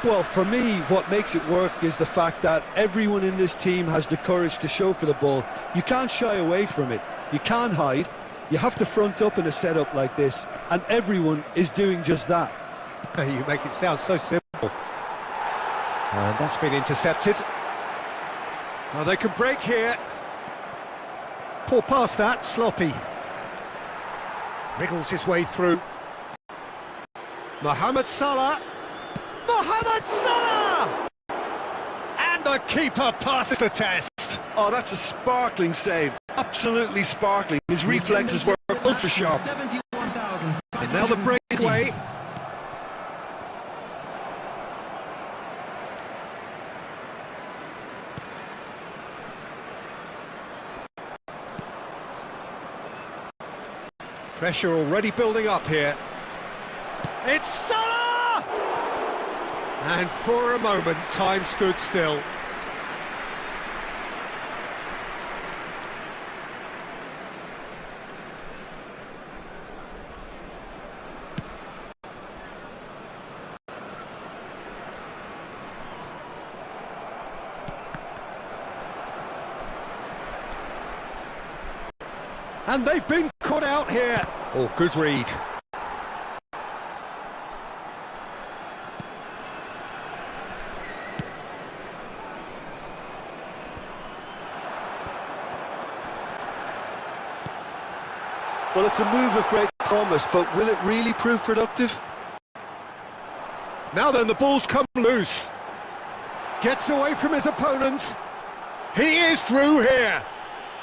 Well, for me, what makes it work is the fact that everyone in this team has the courage to show for the ball. You can't shy away from it. You can't hide. You have to front up in a setup like this, and everyone is doing just that. You make it sound so simple. And that's been intercepted. Oh, they can break here. Poor pass that, sloppy. Wriggles his way through. Mohamed Salah. Mohamed Salah! And the keeper passes the test. Oh, that's a sparkling save. Absolutely sparkling. His reflexes were ultra sharp. And now the breakaway. Pressure already building up here. It's Salah! And for a moment, time stood still. And they've been caught out here. Oh, good read. Well, it's a move of great promise, but will it really prove productive? Now then, the ball's come loose. Gets away from his opponent. He is through here.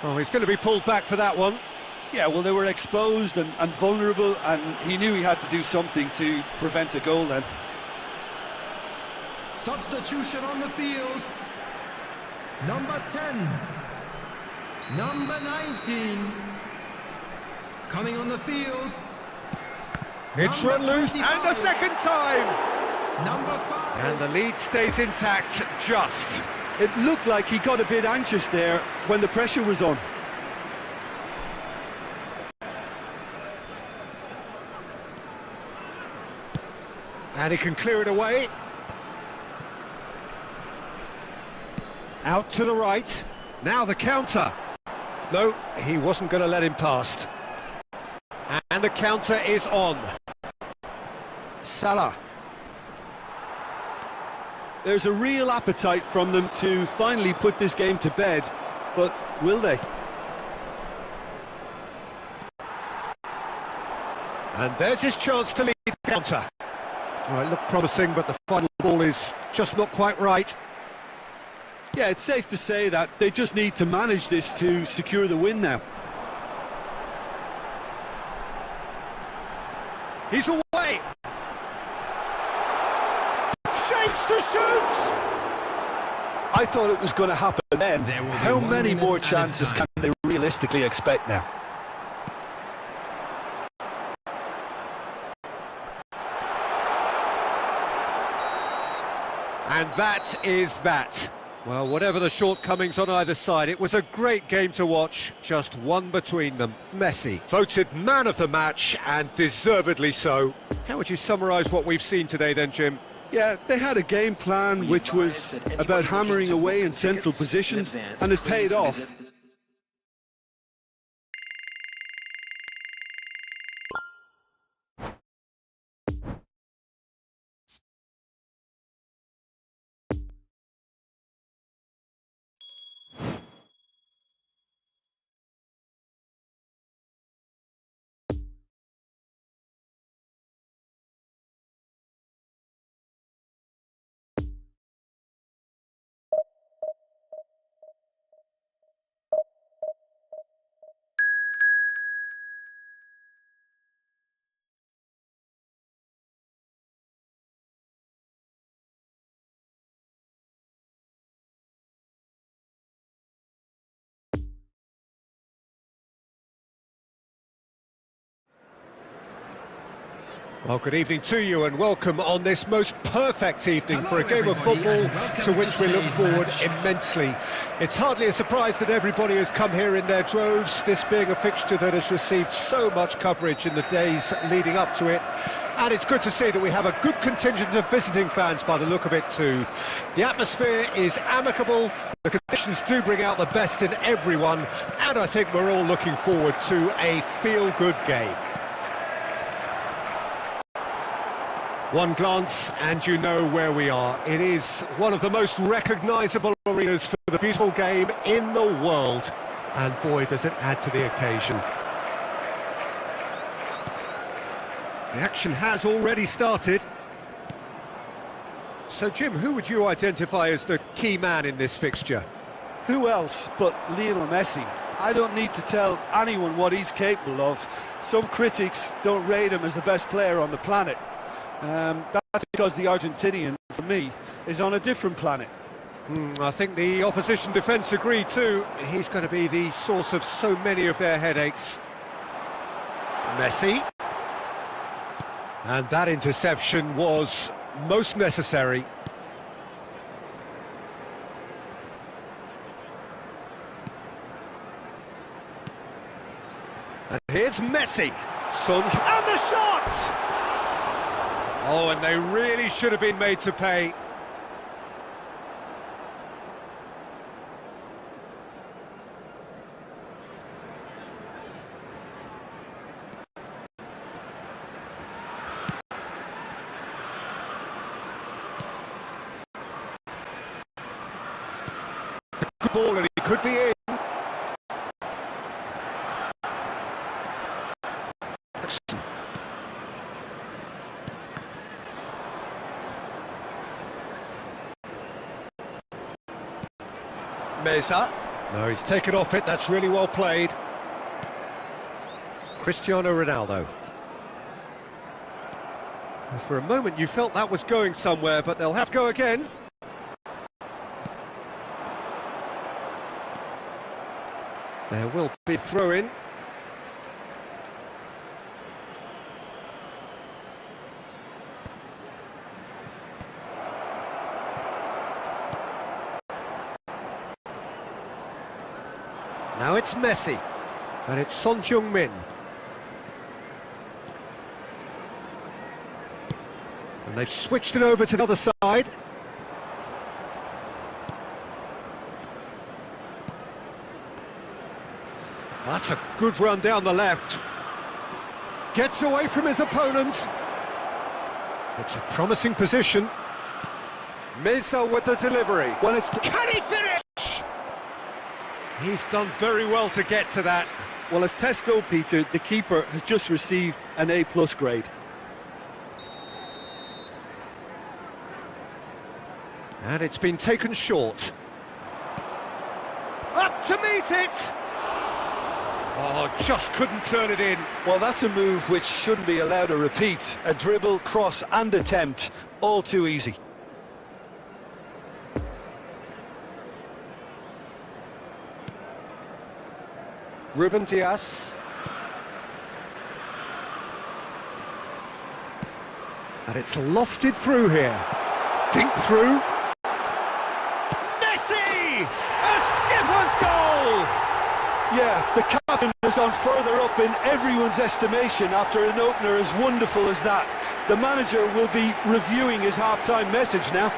Oh, he's going to be pulled back for that one. Yeah, well, they were exposed and vulnerable, and he knew he had to do something to prevent a goal then. Substitution on the field. Number 10. Number 19. Coming on the field. It's run loose, and a second time! Number 5. And the lead stays intact, just. It looked like he got a bit anxious there when the pressure was on. And he can clear it away. Out to the right. Now the counter. No, he wasn't going to let him past. And the counter is on. Salah. There's a real appetite from them to finally put this game to bed, but will they? And there's his chance to lead the counter. Oh, it looked promising, but the final ball is just not quite right. Yeah, it's safe to say that they just need to manage this to secure the win now. He's away. Shapes to shoot! I thought it was going to happen then. How many more chances can they realistically expect now? And that is that. Well, whatever the shortcomings on either side, it was a great game to watch, just one between them. Messi, voted man of the match, and deservedly so. How would you summarise what we've seen today then, Jim? Yeah, they had a game plan which was about hammering away in central positions, and it paid off. Well, good evening to you and welcome on this most perfect evening for a game of football to which we look forward immensely. It's hardly a surprise that everybody has come here in their droves, this being a fixture that has received so much coverage in the days leading up to it. And it's good to see that we have a good contingent of visiting fans by the look of it too. The atmosphere is amicable, the conditions do bring out the best in everyone, and I think we're all looking forward to a feel-good game. One glance and you know where we are. It is one of the most recognisable arenas for the beautiful game in the world. And boy, does it add to the occasion. The action has already started. So Jim, who would you identify as the key man in this fixture? Who else but Lionel Messi? I don't need to tell anyone what he's capable of. Some critics don't rate him as the best player on the planet. That's because the Argentinian, for me, is on a different planet. I think the opposition defence agree too. He's going to be the source of so many of their headaches. Messi. And that interception was most necessary. And here's Messi. And the shot! Oh, and they really should have been made to pay. Good ball, and he could be in. Mesa. No, he's taken off it, that's really well played. Cristiano Ronaldo. And for a moment you felt that was going somewhere, but they'll have to go again. There will be a throw-in. Now it's Messi, and it's Son Heung-min. And they've switched it over to the other side. That's a good run down the left. Gets away from his opponents. It's a promising position. Mesa with the delivery. Well, it's Can he finish? He's done very well to get to that. Well, as tests go, Peter, the keeper has just received an A+ grade. And it's been taken short. Up to meet it! Oh, just couldn't turn it in. Well, that's a move which shouldn't be allowed to repeat. A dribble, cross and attempt, all too easy. Ruben Dias. And it's lofted through here. Dink through. Messi! A skipper's goal! Yeah, the captain has gone further up in everyone's estimation after an opener as wonderful as that. The manager will be reviewing his half-time message now.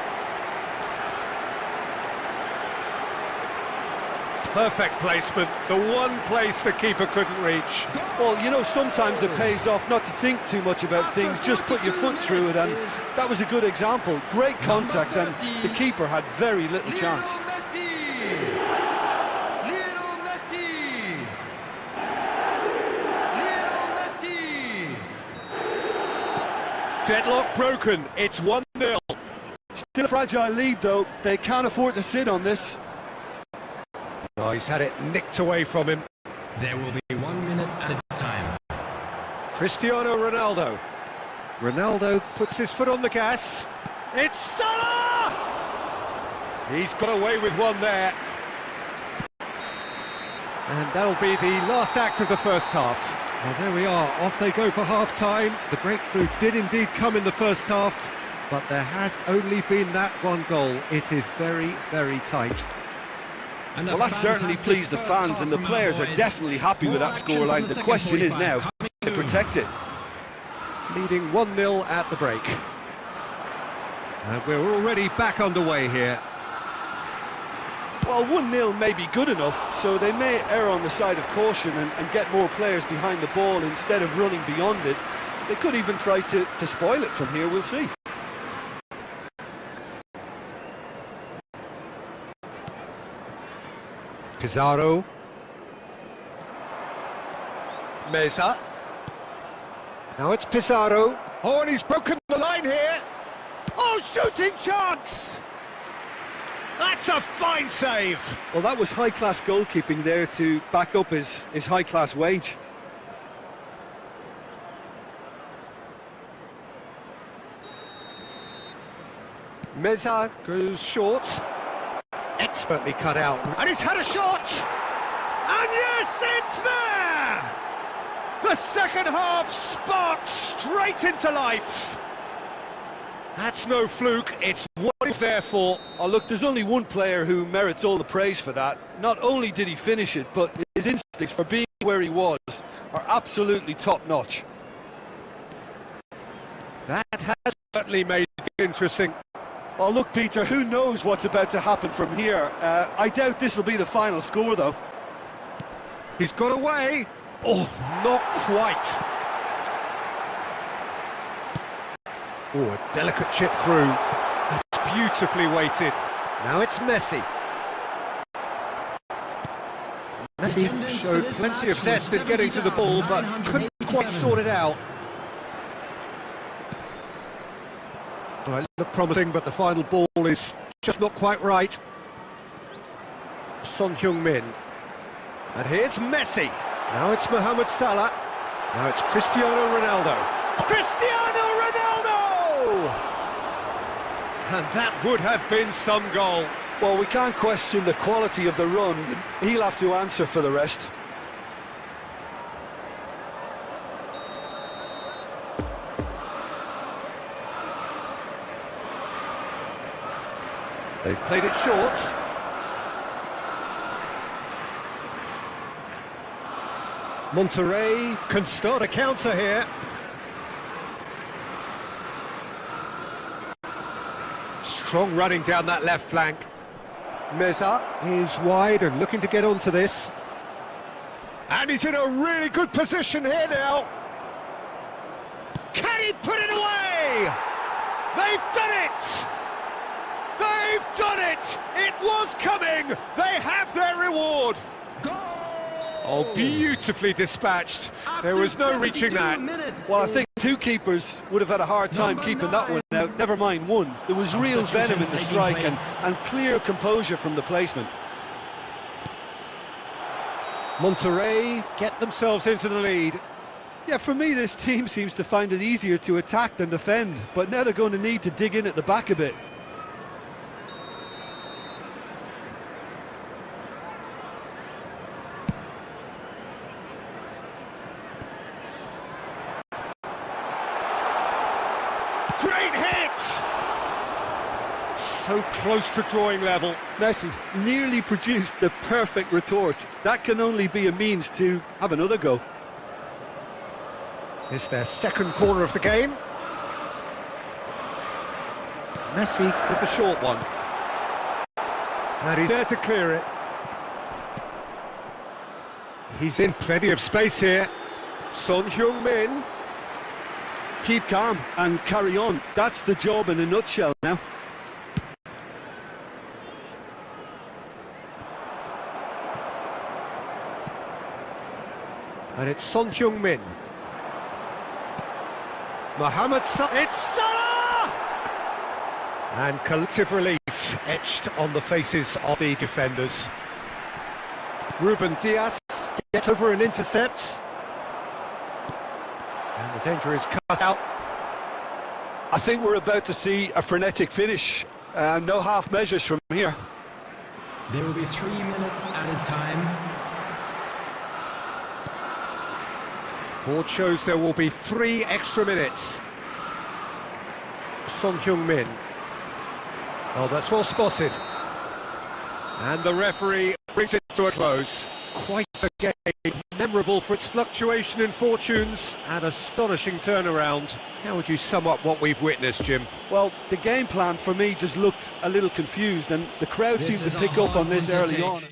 Perfect placement, the one place the keeper couldn't reach. Well, you know, sometimes it pays off not to think too much about things, just put your foot through it, and that was a good example. Great contact, and the keeper had very little chance. Deadlock broken, it's 1-0. Still a fragile lead, though. They can't afford to sit on this. Oh, he's had it nicked away from him. There will be 1 minute at a time. Cristiano Ronaldo. Ronaldo puts his foot on the gas. It's Salah! He's got away with one there. And that'll be the last act of the first half. Well, there we are, off they go for half-time. The breakthrough did indeed come in the first half, but there has only been that one goal. It is very, very tight. Well, that certainly pleased the fans, and the players are definitely happy with that scoreline. The question is now to protect it. Leading 1-0 at the break. And we're already back underway here. Well, 1-0 may be good enough, so they may err on the side of caution and get more players behind the ball instead of running beyond it. They could even try to spoil it from here, we'll see. Pizarro. Meza. Now it's Pizarro. Oh, and he's broken the line here. Oh, shooting chance! That's a fine save. Well, that was high-class goalkeeping there to back up his high-class wage. Meza goes short. Expertly cut out. And he's had a shot! And yes, it's there! The second half sparked straight into life. That's no fluke, it's what it's there for. Oh, look, there's only one player who merits all the praise for that. Not only did he finish it, but his instincts for being where he was are absolutely top-notch. That has certainly made it interesting. Oh, look, Peter, who knows what's about to happen from here? I doubt this will be the final score, though. He's got away. Oh, not quite. Oh, a delicate chip through. That's beautifully weighted. Now it's Messi. Messi showed plenty of zest in getting to the ball, but couldn't quite sort it out. Well, it looked promising, but the final ball is just not quite right. Son Heung-min. And here's Messi. Now it's Mohamed Salah. Now it's Cristiano Ronaldo. Cristiano Ronaldo! And that would have been some goal. Well, we can't question the quality of the run. He'll have to answer for the rest. They've played it short. Monterrey can start a counter here. Strong running down that left flank. Meza is wide and looking to get onto this. And he's in a really good position here now. Can he put it away? They've done it! They've done it! It was coming! They have their reward! Oh, beautifully dispatched. There was no reaching that. Well, I think two keepers would have had a hard time keeping that one out, never mind one. There was real venom in the strike and clear composure from the placement. Monterrey get themselves into the lead. Yeah, for me, this team seems to find it easier to attack than defend, but now they're going to need to dig in at the back a bit. Great hit! So close to drawing level. Messi nearly produced the perfect retort. That can only be a means to have another go. It's their second corner of the game. Messi with the short one. And he's there to clear it. He's in plenty of space here. Son Heung-min. Keep calm and carry on. That's the job in a nutshell now. And it's Son Heung-min. Mohamed Salah. It's Salah! And collective relief etched on the faces of the defenders. Ruben Dias gets over and intercepts. And the danger is cut out. I think we're about to see a frenetic finish. No half measures from here. There will be 3 minutes added time. Board shows there will be 3 extra minutes. Son Heung-min. Oh, that's well spotted. And the referee brings it to a close. Quite a game, memorable for its fluctuation in fortunes and astonishing turnaround. How would you sum up what we've witnessed, Jim? Well, the game plan for me just looked a little confused, and the crowd seemed to pick up on this early on.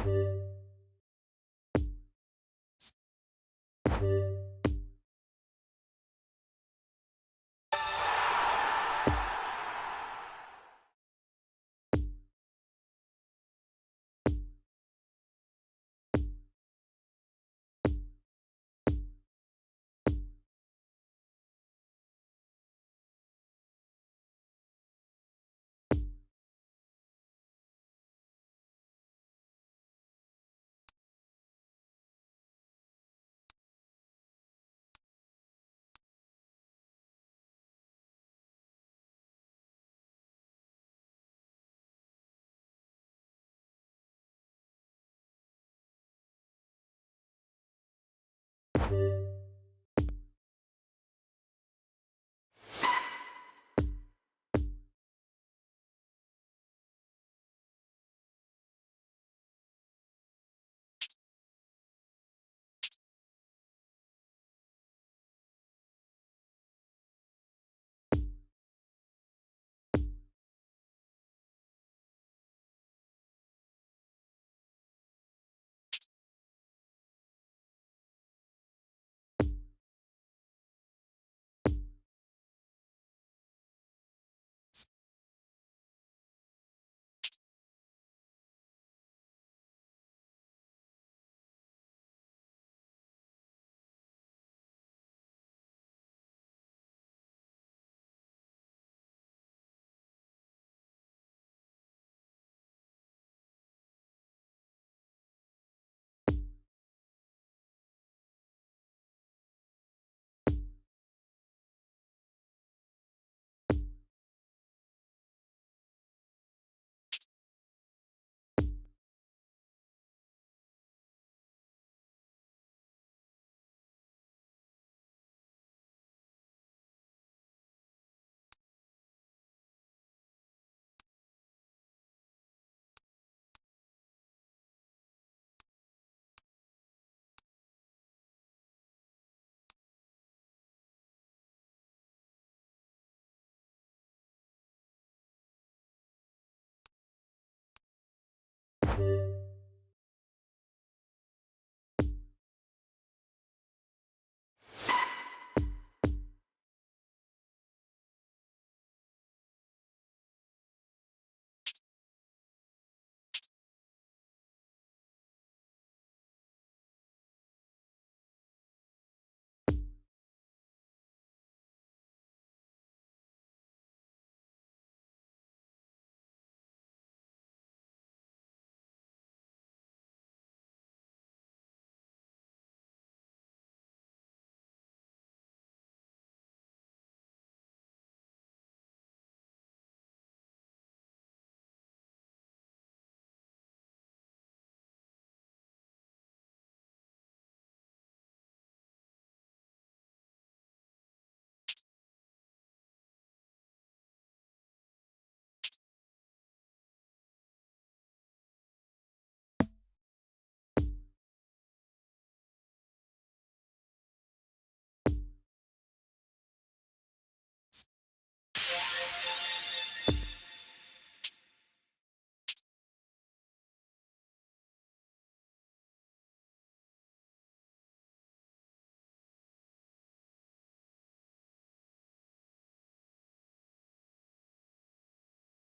you